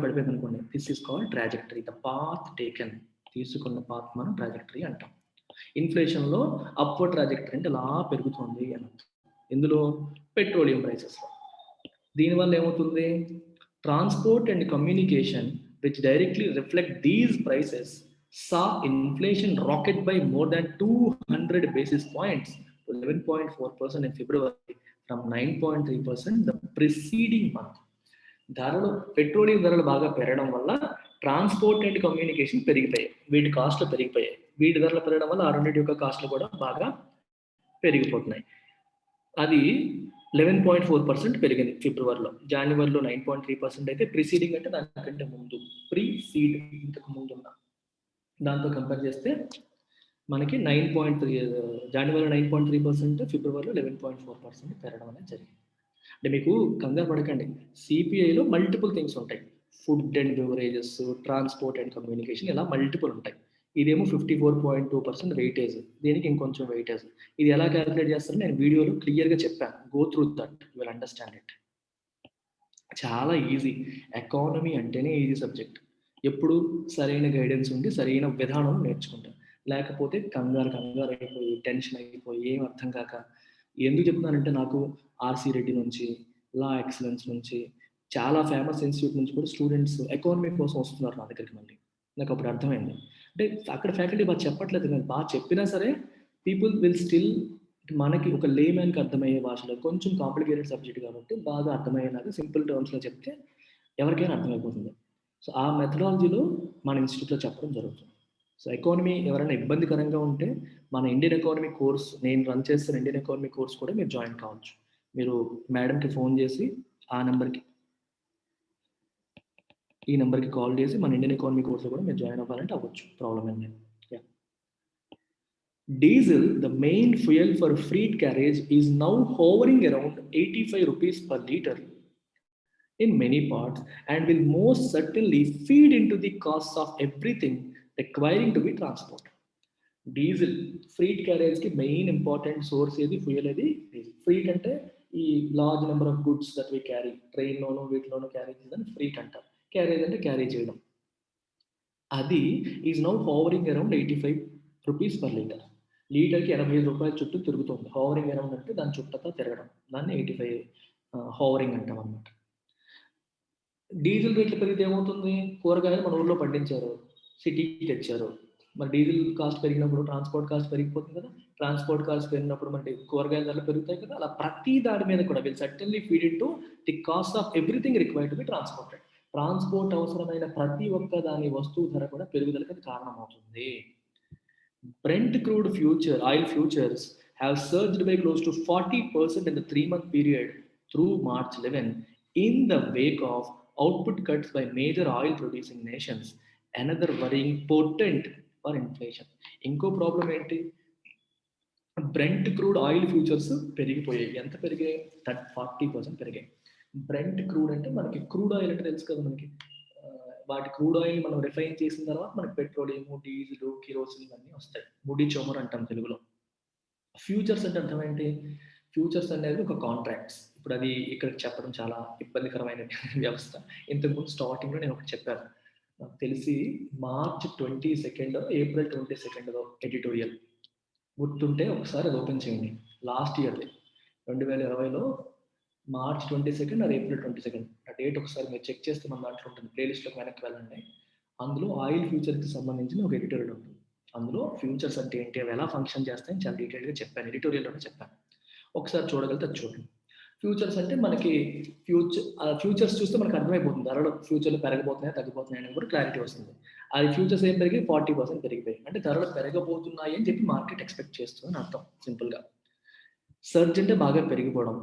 పడిపోయింది అనుకోండి, this is called trajectory. The path taken, తీసుకున్న పాత్ మనం ట్రాజెక్టరీ అంటాం. ఇన్ఫ్లేషన్ లో అప్వర్డ్ ట్రాజెక్టరీ అంటే ఇలా పెరుగుతుంది అని. ఇందులో పెట్రోలియం ప్రైసెస్ లో దీనివల్ల ఏమవుతుంది? Transport and communication which directly reflect these prices saw inflation rocket by more than 200 basis points to 11.4% in February from 9.3% the preceding month. ధరలు, పెట్రోలియం ధరలు బాగా పెరగడం వల్ల ట్రాన్స్పోర్ట్ అండ్ కమ్యూనికేషన్ పెరిగిపోయాయి, వీటి కాస్ట్లు పెరిగిపోయాయి. వీటి ధరలు పెరగడం వల్ల ఆ రెండింటి యొక్క కాస్ట్లు కూడా బాగా పెరిగిపోతున్నాయి. అది 11.4% పెరిగింది ఫిబ్రవరిలో. జనవరిలో 9.3% అయితే, ప్రిసీడింగ్ అంటే దానికంటే ముందు, ప్రీసీడ్ ఇంతకు ముందున్న దాంతో కంపేర్ చేస్తే మనకి 9.3, జనవరిలో 9.3%, ఫిబ్రవరిలో 11.4% పెరగడం అనేది జరిగింది. అంటే మీకు కంగారు పడకండి, సిపిఐలో మల్టిపుల్ థింగ్స్ ఉంటాయి. Food and beverages, transport and communication, ఇలా మల్టిపుల్ ఉంటాయి. ఇదేమో 54.2% వెయిటేజ్, దీనికి ఇంకొంచెం వెయిటేజ్. ఇది ఎలా క్యాలిక్యులేట్ చేస్తారో నేను వీడియోలో క్లియర్గా చెప్పాను. Go through that, you will understand it. చాలా ఈజీ. ఎకానమీ అంటేనే ఈజీ సబ్జెక్ట్. ఎప్పుడు సరైన గైడెన్స్ ఉండి సరైన విధానం నేర్చుకుంటాం, లేకపోతే కంగారు అయిపోయి, టెన్షన్ అయిపోయి, ఏం అర్థం కాక. ఎందుకు చెప్తున్నానంటే, నాకు ఆర్సి రెడ్డి నుంచి, లా ఎక్సలెన్స్ నుంచి, చాలా ఫేమస్ ఇన్స్టిట్యూట్ నుంచి కూడా స్టూడెంట్స్ ఎకానమీ కోసం వస్తున్నారు నా దగ్గరికి. మళ్ళీ నాకు అప్పుడు అర్థమైంది, అంటే అక్కడ ఫ్యాకల్టీ బాగా చెప్పట్లేదు కానీ, బాగా చెప్పినా సరే పీపుల్ విల్ స్టిల్, మనకి ఒక లేమ్యాన్కి అర్థమయ్యే భాషలో, కొంచెం కాంప్లికేటెడ్ సబ్జెక్ట్ కాబట్టి బాగా అర్థమయ్యేలాగా సింపుల్ టర్మ్స్లో చెప్తే ఎవరికైనా అర్థమైపోతుంది. సో ఆ మెథడాలజీలో మన ఇన్స్టిట్యూట్లో చెప్పడం జరుగుతుంది. సో ఎకానమీ ఎవరైనా ఇబ్బందికరంగా ఉంటే మన ఇండియన్ ఎకానమీ కోర్స్, నేను రన్ చేస్తున్న ఇండియన్ ఎకానమీ కోర్స్ కూడా మీరు జాయిన్ కావచ్చు. మీరు మేడంకి ఫోన్ చేసి, ఆ నెంబర్కి, ఈ నెంబర్కి కాల్ చేసి మన ఇండియన్ ఎకానమీ కోర్స్లో కూడా మీరు జాయిన్ అవ్వాలంటే అవ్వచ్చు, ప్రాబ్లం ఏం లేదు. Diesel, the main fuel for freight carriage, is now hovering around 85 rupees per liter in many parts and will most certainly feed into the costs of everything requiring to be transported. Diesel freight క్యారేజ్కి main important source ఏది? Fuel ఏది? Diesel. Freight అంటే ఈ large number of goods that we carry, ట్రైన్లోనూ వీటిలోనూ carry చేయాలని freight అంటారు. Carriage అంటే క్యారీ చేయడం. అది is now hovering around 85 rupees per litre. లీటర్కి 85 రూపాయల చుట్టూ తిరుగుతుంది. హోవరింగ్ అరౌండ్ అంటే దాని చుట్టూ తిరగడం, దాన్ని 85 హోవరింగ్ అంటాం అనమాట. డీజిల్ రేట్లు పెరిగితే ఏమవుతుంది? కూరగాయలు మన ఊళ్ళో పండించారు, సిటీకి తెచ్చారు, మరి డీజిల్ కాస్ట్ పెరిగినప్పుడు ట్రాన్స్పోర్ట్ కాస్ట్ పెరిగిపోతుంది కదా. ట్రాన్స్పోర్ట్ కాస్ట్ పెరిగినప్పుడు మనకి కూరగాయల ధరలు పెరుగుతాయి కదా. అలా ప్రతి దాని మీద కూడా will certainly feed in to the cost of everything required to be transported. Transport అవసరమైన ప్రతి ఒక్క దాని వస్తువు ధర కూడా పెరుగుదలకు కారణమవుతుంది. Brent crude oil futures have surged by close to 40% in the 3-month period through March 11 in the wake of output cuts by major oil producing nations. Another worrying portent for inflation. ఇంకో problem ఏంటి? Brent crude oil futures పెరిగిపోయాయి. ఎంత పెరిగాయి? 40% పెరిగాయి. Brent crude అంటే మనకి crude oil అంటే తెలుసు కదా మనకి. వాటి క్రూడ్ ఆయిల్ మనం రిఫైన్ చేసిన తర్వాత మనకి పెట్రోలియం, డీజిల్, కిరోసిన్ ఇవన్నీ వస్తాయి. ముడి చమురు అంటాం తెలుగులో. ఫ్యూచర్స్ అంటే అర్థం ఏంటి? ఫ్యూచర్స్ అనేది ఒక కాంట్రాక్ట్స్. ఇప్పుడు అది ఇక్కడ చెప్పడం చాలా ఇబ్బందికరమైన వ్యవస్థ. ఇంతకుముందు స్టార్టింగ్లో నేను ఒకటి చెప్పాను, నాకు తెలిసి మార్చ్ 22 ఏప్రిల్ 22 ఎడిటోరియల్ గుర్తుంటే ఒకసారి అది ఓపెన్ చేయండి. లాస్ట్ ఇయర్ది 2020లో మార్చ్ 22 అది ఏప్రిల్ 22 ఆ డేట్ ఒకసారి మీరు చెక్ చేస్తే మన దాంట్లో ఉంటుంది, ప్లేలిస్ట్లోకి వెనక్కి వెళ్ళండి. అందులో ఆయిల్ ఫ్యూచర్కి సంబంధించిన ఒక ఎడిటోరియల్ ఉంటుంది. అందులో ఫ్యూచర్స్ అంటే ఏంటి, అవి ఎలా ఫంక్షన్ చేస్తాయని చాలా డీటెయిల్గా చెప్పాను, ఎడిటోరియల్లోనే చెప్పాను. ఒకసారి చూడగలిగితే అది చూడండి. ఫ్యూచర్స్ అంటే మనకి ఫ్యూచర్స్ చూస్తే మనకు అర్థమైపోతుంది ధరలు ఫ్యూచర్లో పెరగబోతున్నాయా తగ్గిపోతున్నాయి అనేది కూడా క్లారిటీ వస్తుంది. అది ఫ్యూచర్స్ ఏం పెరిగి 40% పెరిగిపోయి అంటే ధరలు పెరగబోతున్నాయి అని చెప్పి మార్కెట్ ఎక్స్పెక్ట్ చేస్తుంది అని అర్థం సింపుల్గా. సర్జ్ అంటే బాగా పెరిగిపోవడం.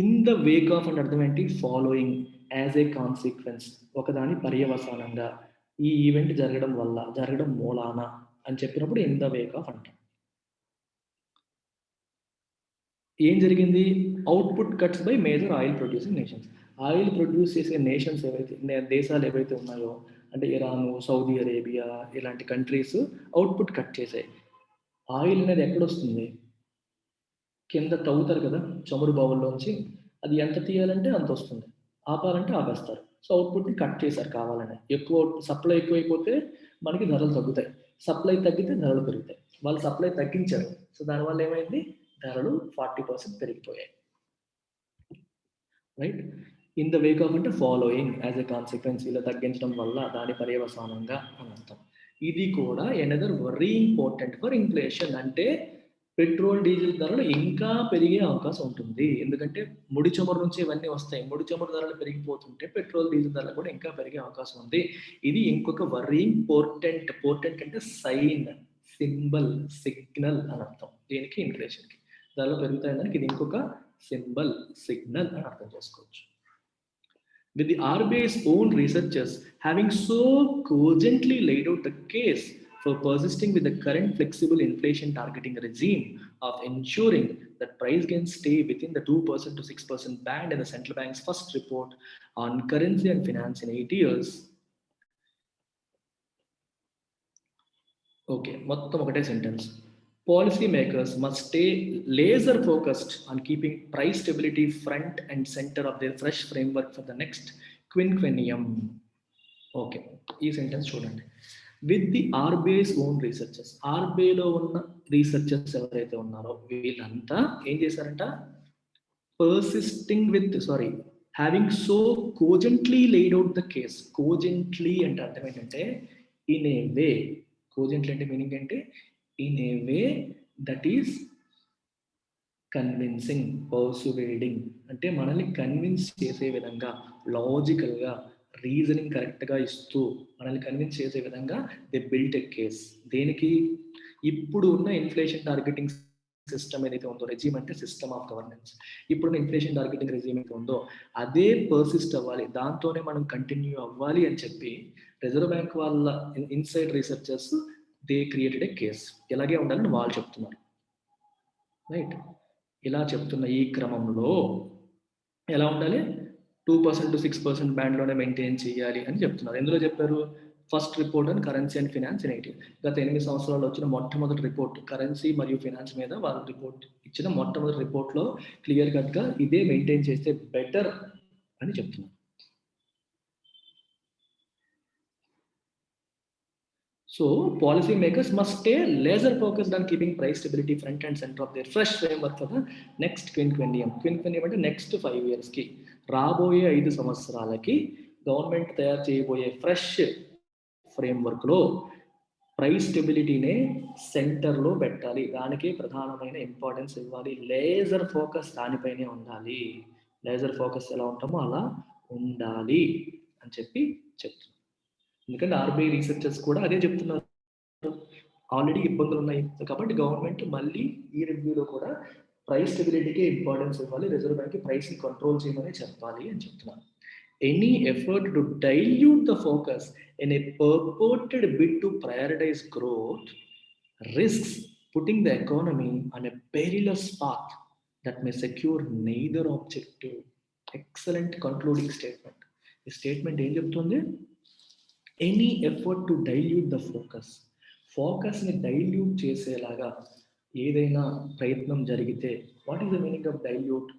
ఇన్ ద వేక్ ఆఫ్ అంటే అర్థం ఏంటి, ఫాలోయింగ్, యాజ్ ఏ కాన్సిక్వెన్స్, ఒకదాని పర్యవసానంగా, ఈ ఈవెంట్ జరగడం వల్ల, జరగడం మూలాన అని చెప్పినప్పుడు ఇన్ ద వేక్ ఆఫ్ అంటాం. ఏం జరిగింది, output cuts by major oil producing nations. Oil produce చేసే నేషన్స్ ఏవైతే దేశాలు ఏవైతే ఉన్నాయో అంటే ఇరాను, సౌదీ అరేబియా ఇలాంటి కంట్రీస్ అవుట్పుట్ కట్ చేసాయి. ఆయిల్ అనేది ఎక్కడొస్తుంది, కింద తవ్వుతారు కదా చమురు బావుల్లోంచి, అది ఎంత తీయాలంటే అంత వస్తుంది, ఆపాలంటే ఆపేస్తారు. సో అవుట్పుట్ని కట్ చేశారు కావాలని. సప్లై ఎక్కువైపోతే మనకి ధరలు తగ్గుతాయి, సప్లై తగ్గితే ధరలు పెరుగుతాయి. వాళ్ళు సప్లై తగ్గించారు, సో దానివల్ల ఏమైంది, ధరలు 40% పెరిగిపోయాయి. Right. In the Wake of అంటే ఫాలోయింగ్, యాజ్ ఎ కాన్సిక్వెన్స్, ఇలా తగ్గించడం వల్ల, దాని పర్యవసానంగా అని అర్థం. ఇది కూడా another very important for inflation. అంటే పెట్రోల్ డీజిల్ ధరలు ఇంకా పెరిగే అవకాశం ఉంటుంది, ఎందుకంటే ముడి చమురు నుంచి ఇవన్నీ వస్తాయి. ముడి చమురు ధరలు పెరిగిపోతుంటే పెట్రోల్ డీజిల్ ధరలు కూడా ఇంకా పెరిగే అవకాశం ఉంది. ఇది ఇంకొక వెరీ ఇంపార్టెంట్. పోర్టెంట్ అంటే సైన్, సింబల్, సిగ్నల్ అని అర్థం. దీనికి ఇన్ఫ్లేషన్కి ధరలు పెరుగుతాయని ఇది ఇంకొక సింబల్, సిగ్నల్ అని అర్థం చేసుకోవచ్చు. With the RBI's own researchers having so cogently laid out the case for persisting with the current flexible inflation targeting regime of ensuring that price gains stay within the 2% to 6% band in the central bank's first report on currency and finance in 8 years. Okay, మొత్తం ఒకటే sentence. Policy makers must stay laser focused on keeping price stability front and center of their fresh framework for the next quinquennium. Okay, ఈ sentence చూడండి. With the RBI's own researchers, ఆర్బీఐలో ఉన్న researchers ఎవరైతే ఉన్నారో వీళ్ళంతా ఏం చేశారంట, having so cogently laid out the case. Cogently అంటే అర్థం ఏంటంటే ఇన్ ఏ వే. కోజెంట్లీ అంటే మీనింగ్ అంటే in a way that is convincing, persuading అంటే మనల్ని కన్విన్స్ చేసే విధంగా, లాజికల్గా రీజనింగ్ కరెక్ట్గా ఇస్తూ మనల్ని కన్విన్స్ చేసే విధంగా దే బిల్ట్ ఎ కేస్. దేనికి, ఇప్పుడు ఉన్న ఇన్ఫ్లేషన్ టార్గెటింగ్ సిస్టమ్ ఏదైతే ఉందో, రెజీమ్ అంటే సిస్టమ్ ఆఫ్ గవర్నెన్స్, ఇప్పుడున్న ఇన్ఫ్లేషన్ టార్గెటింగ్ రెజీమ్ అయితే ఉందో అదే పర్సిస్ట్ అవ్వాలి, దాంతోనే మనం కంటిన్యూ అవ్వాలి అని చెప్పి రిజర్వ్ బ్యాంక్ వాళ్ళ inside researchers they created a case. ఇలాగే ఉండాలని వాళ్ళు చెప్తున్నారు. రైట్. ఇలా చెప్తున్న ఈ క్రమంలో ఎలా ఉండాలి, 2% to 6% బ్యాండ్లోనే మెయింటైన్ చేయాలి అని చెప్తున్నారు. ఎందులో చెప్పారు, ఫస్ట్ రిపోర్ట్ అని కరెన్సీ అండ్ ఫినాన్స్ ఇన్ 18. గత 8 సంవత్సరాల్లో వచ్చిన మొట్టమొదటి రిపోర్ట్ కరెన్సీ మరియు ఫినాన్స్ మీద వాళ్ళు రిపోర్ట్ ఇచ్చిన మొట్టమొదటి రిపోర్ట్లో క్లియర్ కట్గా ఇదే మెయింటైన్ చేస్తే బెటర్ అని చెప్తున్నారు. So policy makers must stay laser focused on keeping price stability front and center of their fresh framework for the next quinquennium. Quinquennium అంటే నెక్స్ట్ 5 years కి, రాబోయే 5 సంవత్సరాలకి గవర్నమెంట్ తయారు చేయబోయే ఫ్రెష్ ఫ్రేమ్వర్క్లో ప్రైస్ స్టెబిలిటీనే సెంటర్లో పెట్టాలి, దానికి ప్రధానమైన ఇంపార్టెన్స్ ఇవ్వాలి, లేజర్ ఫోకస్ దానిపైనే ఉండాలి. లేజర్ ఫోకస్ ఎలా ఉంటామో అలా ఉండాలి అని చెప్పి చెప్తున్నారు. ఎందుకంటే ఆర్బీఐ రీసెర్చర్స్ కూడా అదే చెప్తున్నారు, ఆల్రెడీ ఇబ్బందులు ఉన్నాయి కాబట్టి గవర్నమెంట్ మళ్ళీ ఈ రివ్యూలో కూడా ప్రైస్ స్టెబిలిటీకి ఇంపార్టెన్స్ ఇవ్వాలి, రిజర్వ్ బ్యాంక్ ప్రైస్ని కంట్రోల్ చేయమని చెప్పాలి అని చెప్తున్నారు. Any effort to dilute the focus in a purported bid to prioritise growth risks putting the economy on a perilous path that may secure neither objective. Excellent concluding statement. ఈ statement ఏం చెప్తుంది, any effort to dilute the focus, focus dilute చేసేలాగా ఏదైనా ప్రయత్నం జరిగితే, what is the meaning of dilute,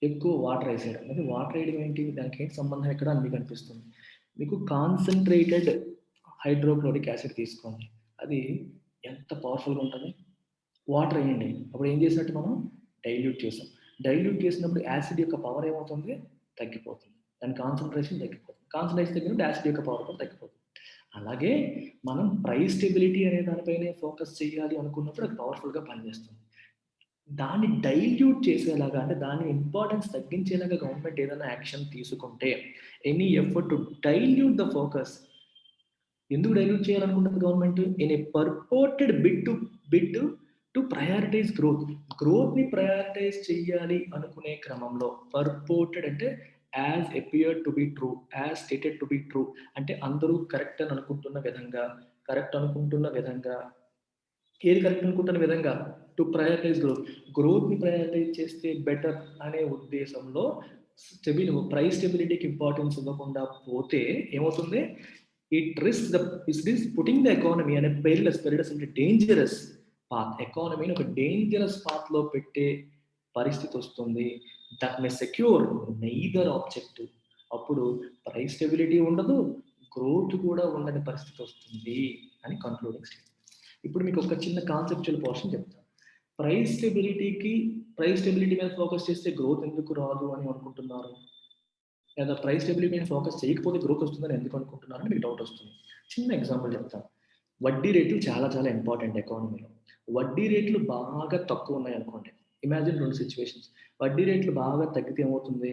ఎక్కువ water వేసేయడం. అది వాటర్ వేయడం ఏంటి, దానికి ఏంటి సంబంధం ఎక్కడ అని మీకు అనిపిస్తుంది. మీకు కాన్సన్ట్రేటెడ్ హైడ్రోక్లోరిక్ యాసిడ్ తీసుకోండి, అది ఎంత పవర్ఫుల్గా ఉంటుంది. వాటర్ వేయండి, అప్పుడు ఏం చేసినట్టు మనం డైల్యూట్ చేసాం. డైల్యూట్ చేసినప్పుడు యాసిడ్ యొక్క పవర్ ఏమవుతుంది, తగ్గిపోతుంది. దాని కాన్సన్ట్రేషన్ తగ్గిపోతుంది. కాన్సన్ట్రేషన్ తగ్గినప్పుడు యాసిడ్ యొక్క పవర్ కూడా తగ్గిపోతుంది. అలాగే మనం ప్రైస్ స్టెబిలిటీ అనే దానిపైనే ఫోకస్ చేయాలి అనుకున్నప్పుడు అది పవర్ఫుల్గా పనిచేస్తుంది. దాన్ని డైల్యూట్ చేసేలాగా, అంటే దాని ఇంపార్టెన్స్ తగ్గించేలాగా గవర్నమెంట్ ఏదైనా యాక్షన్ తీసుకుంటే, any effort to dilute the focus. ఎందుకు డైల్యూట్ చేయాలనుకుంటుంది government? In a purported bid to prioritise గ్రోత్ని ప్రయారిటైజ్ చేయాలి అనుకునే క్రమంలో, పర్పోర్టెడ్ అంటే as appeared to be true, as stated to be true, అంటే అందరూ కరెక్ట్ అని అనుకుంటున్న విధంగా, ఏది కరెక్ట్ అనుకుంటున్న విధంగా, టు ప్రయారిటైజ్ గ్రోత్ని ప్రయారిటైజ్ చేస్తే బెటర్ అనే ఉద్దేశంలో ప్రైస్ స్టెబిలిటీకి ఇంపార్టెన్స్ ఇవ్వకుండా పోతే ఏమవుతుంది, it is putting the economy అనే పెరిలస్ అంటే డేంజరస్ పాత్, ఎకానమీని ఒక డేంజరస్ పాత్లో పెట్టే పరిస్థితి వస్తుంది. That may secure neither objective. అప్పుడు ప్రైస్ స్టెబిలిటీ ఉండదు, గ్రోత్ కూడా ఉండని పరిస్థితి వస్తుంది అని కన్క్లూడింగ్ స్టేట్మెంట్. ఇప్పుడు మీకు ఒక చిన్న కాన్సెప్చువల్ పోర్షన్ చెప్తాను. ప్రైస్ స్టెబిలిటీ మీద ఫోకస్ చేస్తే గ్రోత్ ఎందుకు రాదు అని అనుకుంటున్నారు, లేదా ప్రైస్ స్టెబిలిటీ మీద ఫోకస్ చేయకపోతే గ్రోత్ వస్తుందని ఎందుకు అనుకుంటున్నారని మీకు డౌట్ వస్తుంది. చిన్న ఎగ్జాంపుల్ చెప్తాను. వడ్డీ రేట్లు చాలా చాలా ఇంపార్టెంట్ ఎకానమీలో. వడ్డీ రేట్లు బాగా తక్కువ ఉన్నాయి అనుకోండి. Imagine 2 situations. వడ్డీ రేట్లు బాగా తగ్గితే ఏమవుతుంది,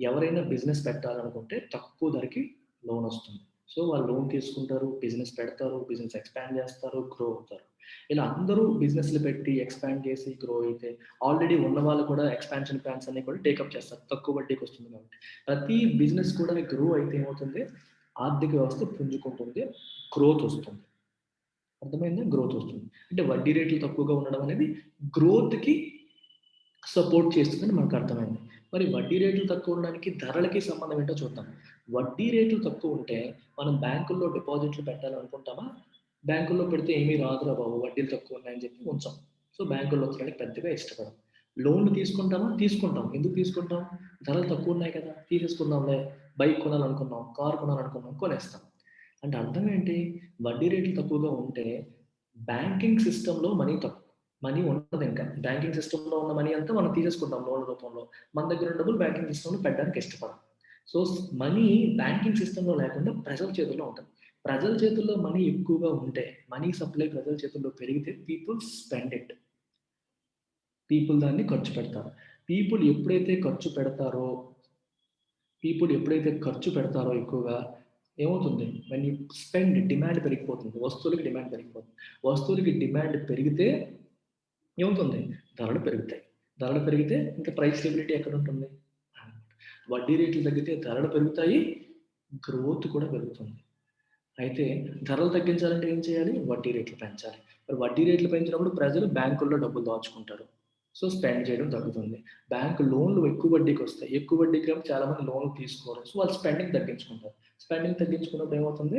ఎవరైనా బిజినెస్ పెట్టాలనుకుంటే తక్కువ ధరకి లోన్ వస్తుంది. సో వాళ్ళు లోన్ తీసుకుంటారు, బిజినెస్ పెడతారు, బిజినెస్ ఎక్స్పాండ్ చేస్తారు, గ్రో అవుతారు. ఇలా అందరూ బిజినెస్లు పెట్టి ఎక్స్పాండ్ చేసి గ్రో అయితే ఆల్రెడీ ఉన్న వాళ్ళు కూడా ఎక్స్పాన్షన్ ప్లాన్స్ అన్ని కూడా టేకప్ చేస్తారు, తక్కువ వడ్డీకి వస్తుంది కాబట్టి. ప్రతి బిజినెస్ కూడా గ్రో అయితే ఏమవుతుంది, ఆర్థిక వ్యవస్థ పుంజుకుంటుంది, గ్రోత్ వస్తుంది. అర్థమైందా? గ్రోత్ వస్తుంది. అంటే వడ్డీ రేట్లు తక్కువగా ఉండడం అనేది గ్రోత్కి సపోర్ట్ చేస్తుందని మనకు అర్థమైంది. మరి వడ్డీ రేట్లు తక్కువ ఉండడానికి ధరలకి సంబంధం ఏంటో చూద్దాం. వడ్డీ రేట్లు తక్కువ ఉంటే మనం బ్యాంకుల్లో డిపాజిట్లు పెట్టాలనుకుంటామా? బ్యాంకుల్లో పెడితే ఏమీ రాదురా బాబు, వడ్డీలు తక్కువ ఉన్నాయని చెప్పి ఉంచాం. సో బ్యాంకుల్లో వచ్చడానికి పెద్దగా ఇష్టపడం. లోన్లు తీసుకుంటామా? తీసుకుంటాం. ఎందుకు తీసుకుంటాం? ధరలు తక్కువ ఉన్నాయి కదా, తీసేసుకుందాంలే. Bike కొనాలనుకున్నాం, car కొనాలనుకున్నాం, కొనేస్తాం. అంటే అర్థం ఏంటి, వడ్డీ రేట్లు తక్కువగా ఉంటే బ్యాంకింగ్ సిస్టంలో మనీ ఉండదు. ఇంకా బ్యాంకింగ్ సిస్టంలో ఉన్న మనీ అంతా మనం తీసేసుకుంటాం లోన్ రూపంలో. మన దగ్గర ఉన్న డబ్బులు బ్యాంకింగ్ సిస్టంలో పెట్టడానికి ఇష్టపడం. సో మనీ బ్యాంకింగ్ సిస్టంలో లేకుండా ప్రజల చేతుల్లో ఉంటుంది. ప్రజల చేతుల్లో మనీ ఎక్కువగా ఉంటే, మనీ సప్లై ప్రజల చేతుల్లో పెరిగితే పీపుల్ స్పెండ్ ఇట్. పీపుల్ దాన్ని ఖర్చు పెడతారు. పీపుల్ ఎప్పుడైతే ఖర్చు పెడతారో ఎక్కువగా ఏమవుతుంది, వెన్ యూ స్పెండ్, డిమాండ్ పెరిగిపోతుంది, వస్తువులకి డిమాండ్ పెరిగితే ఏమవుతుంది, ధరలు పెరిగితే ఇంకా ప్రైస్ స్టెబిలిటీ ఎక్కడ ఉంటుంది. వడ్డీ రేట్లు తగ్గితే ధరలు పెరుగుతాయి, గ్రోత్ కూడా పెరుగుతుంది. అయితే ధరలు తగ్గించాలంటే ఏం చేయాలి, వడ్డీ రేట్లు పెంచాలి. మరి వడ్డీ రేట్లు పెంచినప్పుడు ప్రజలు బ్యాంకుల్లో డబ్బులు దాచుకుంటారు, సో స్పెండ్ చేయడం తగ్గుతుంది. బ్యాంకు లోన్లు ఎక్కువ వడ్డీకి వస్తాయి, ఎక్కువ వడ్డీకి చాలా మంది లోన్లు తీసుకోరు, సో వాళ్ళు స్పెండింగ్ తగ్గించుకున్నప్పుడు ఏమవుతుంది,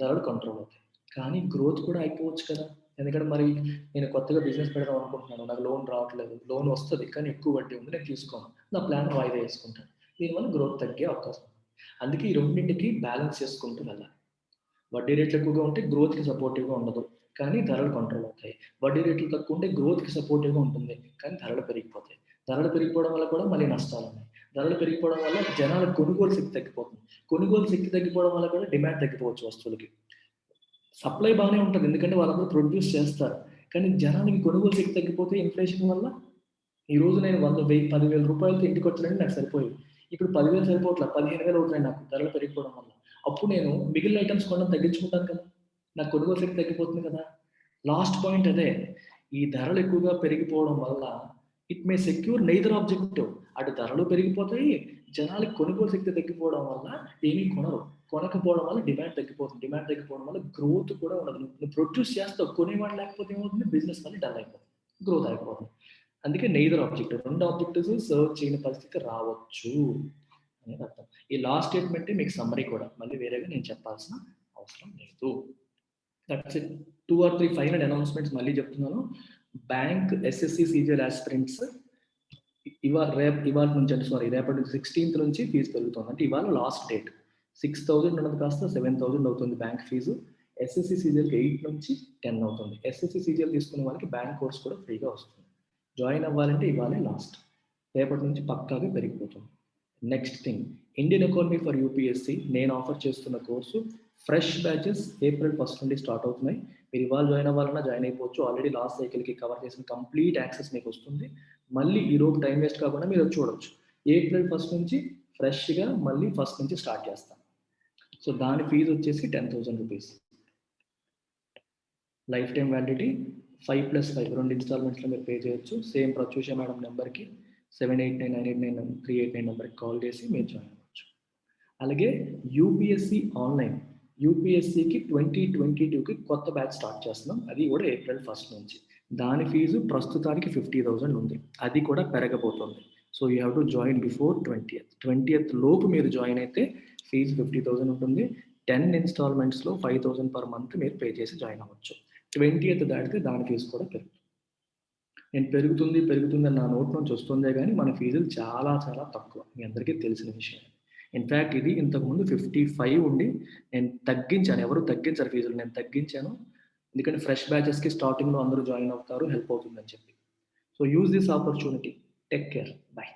ధరలు కంట్రోల్ అవుతాయి. కానీ గ్రోత్ కూడా అయిపోవచ్చు కదా. ఎందుకంటే మరి నేను కొత్తగా బిజినెస్ పెడదాం అనుకుంటున్నాను, నాకు లోన్ రావట్లేదు, లోన్ వస్తుంది కానీ ఎక్కువ వడ్డీ ఉంది, నేను తీసుకోను, నా ప్లాన్ వాయిదా వేసుకుంటాను. దీనివల్ల గ్రోత్ తగ్గే అవకాశం ఉంది. అందుకే ఈ రెండింటికి బ్యాలెన్స్ చేసుకుంటూ వెళ్ళాలి. వడ్డీ రేట్లు ఎక్కువగా ఉంటే గ్రోత్కి సపోర్టివ్గా ఉండదు, కానీ ధరలు కంట్రోల్ అవుతాయి. వడ్డీ రేట్లు తక్కువ ఉంటే గ్రోత్కి సపోర్టివ్గా ఉంటుంది, కానీ ధరలు పెరిగిపోతాయి. ధరలు పెరిగిపోవడం వల్ల కూడా మళ్ళీ నష్టాలు ఉన్నాయి. ధరలు పెరిగిపోవడం వల్ల జనాల కొనుగోలు శక్తి తగ్గిపోతుంది. కొనుగోలు శక్తి తగ్గిపోవడం వల్ల కూడా డిమాండ్ తగ్గిపోవచ్చు వస్తువులకి. సప్లై బాగానే ఉంటుంది, ఎందుకంటే వాళ్ళందరూ ప్రొడ్యూస్ చేస్తారు, కానీ జనానికి కొనుగోలు శక్తి తగ్గిపోతే ఇన్ఫ్లేషన్ వల్ల, ఈరోజు నేను 10,000 రూపాయలతో ఇంటికి వచ్చానంటే నాకు సరిపోయి, ఇప్పుడు 10,000 సరిపోవట్లేదు, 15,000 అవుతున్నాయి నాకు ధరలు పెరిగిపోవడం వల్ల. అప్పుడు నేను మిగిలిన ఐటమ్స్ కొనడం తగ్గించుకుంటాను కదా, నాకు కొనుగోలు శక్తి తగ్గిపోతుంది కదా. లాస్ట్ పాయింట్ అదే, ఈ ధరలు ఎక్కువగా పెరిగిపోవడం వల్ల it may secure neither objective. అటు ధరలు పెరిగిపోతాయి, జనాలకి కొనుగోలు శక్తి తగ్గిపోవడం వల్ల ఏమీ కొనకపోవడం వల్ల డిమాండ్ తగ్గిపోవడం వల్ల గ్రోత్ కూడా ఉండదు. నువ్వు ప్రొడ్యూస్ చేస్తావు, కొనేవాడు లేకపోతే ఏమవుతుంది, బిజినెస్ వల్ల డల్ అయిపోతుంది, గ్రోత్ అయిపోతుంది. అందుకే నెయిదర్ ఆబ్జెక్టివ్, 2 ఆబ్జెక్టివ్స్ సర్వ్ చేయని పరిస్థితి రావచ్చు అనేది అర్థం. ఈ లాస్ట్ స్టేట్మెంట్ మీకు సమ్మరీ కూడా, మళ్ళీ వేరేగా నేను చెప్పాల్సిన అవసరం లేదు. That's it. 2 or 3 final announcements మళ్ళీ చెప్తున్నాను. బ్యాంక్ ఎస్ఎస్సి సిజిఎల్ ఆస్పిరెంట్స్ ఇవాళ నుంచి అంటే రేపటి నుంచి 16th నుంచి ఫీజు పెరుగుతుంది. అంటే ఇవాళ లాస్ట్ డేట్. 6,000 ఉన్నది కాస్త 7,000 అవుతుంది బ్యాంక్ ఫీజు. ఎస్ఎస్సి సీజీఎల్కి 8 నుంచి 10 అవుతుంది. ఎస్ఎస్సి సీజీఎల్ తీసుకునే వాళ్ళకి బ్యాంక్ కోర్స్ కూడా ఫ్రీగా వస్తుంది. జాయిన్ అవ్వాలంటే ఇవాళే లాస్ట్. రేపటి నుంచి పక్కాగా పెరిగిపోతుంది. Next thing, Indian economy for UPSC నేను ఆఫర్ చేస్తున్న కోర్సు ఫ్రెష్ బ్యాచెస్ April 1 నుండి స్టార్ట్ అవుతున్నాయి. మీరు ఇవాళ జాయిన్ అవ్వాలన్నా జాయిన్ అయిపోవచ్చు. ఆల్రెడీ లాస్ట్ సైకిల్కి కవర్ చేసిన కంప్లీట్ యాక్సెస్ మీకు వస్తుంది. మళ్ళీ ఈ రోజు టైం వేస్ట్ కాకుండా మీరు చూడొచ్చు. April 1 నుంచి ఫ్రెష్గా మళ్ళీ 1 నుంచి స్టార్ట్ చేస్తాం. సో దాని ఫీజు వచ్చేసి 10,000 రూపీస్. లైఫ్ టైం వ్యాలిడిటీ 5+5 2 ఇన్స్టాల్మెంట్స్లో మీరు పే చేయొచ్చు. సేమ్ ప్రత్యూష మేడం నెంబర్కి 789989 నెంబర్కి కాల్ చేసి మీరు జాయిన్ అవ్వచ్చు. అలాగే యూపీఎస్సి ఆన్లైన్, యూపీఎస్సికి 2022కి కొత్త బ్యాచ్ స్టార్ట్ చేస్తున్నాం. అది కూడా April 1 నుంచి. దాని ఫీజు ప్రస్తుతానికి 50,000 ఉంది. అది కూడా పెరగబోతుంది. So you have to join before 20th లోపు మీరు జాయిన్ అయితే ఫీజు 50,000 ఉంటుంది. 10 ఇన్స్టాల్మెంట్స్లో 5,000 పర్ మంత్ మీరు పే చేసి జాయిన్ అవ్వచ్చు. 20th దాటితే దాని ఫీజు కూడా పెరుగుతుంది. నేను పెరుగుతుంది నా నోట్ నుంచి వస్తుందే కానీ మన ఫీజులు చాలా చాలా తక్కువ, మీ అందరికీ తెలిసిన విషయం. ఇన్ఫ్యాక్ట్ ఇది ఇంతకుముందు 55 ఉండి నేను తగ్గించాను. ఎవరు తగ్గించారు ఫీజులు, నేను తగ్గించాను. ఎందుకంటే ఫ్రెష్ బ్యాచెస్కి స్టార్టింగ్లో అందరూ జాయిన్ అవుతారు, హెల్ప్ అవుతుందని చెప్పి. So use this opportunity. Take care, by.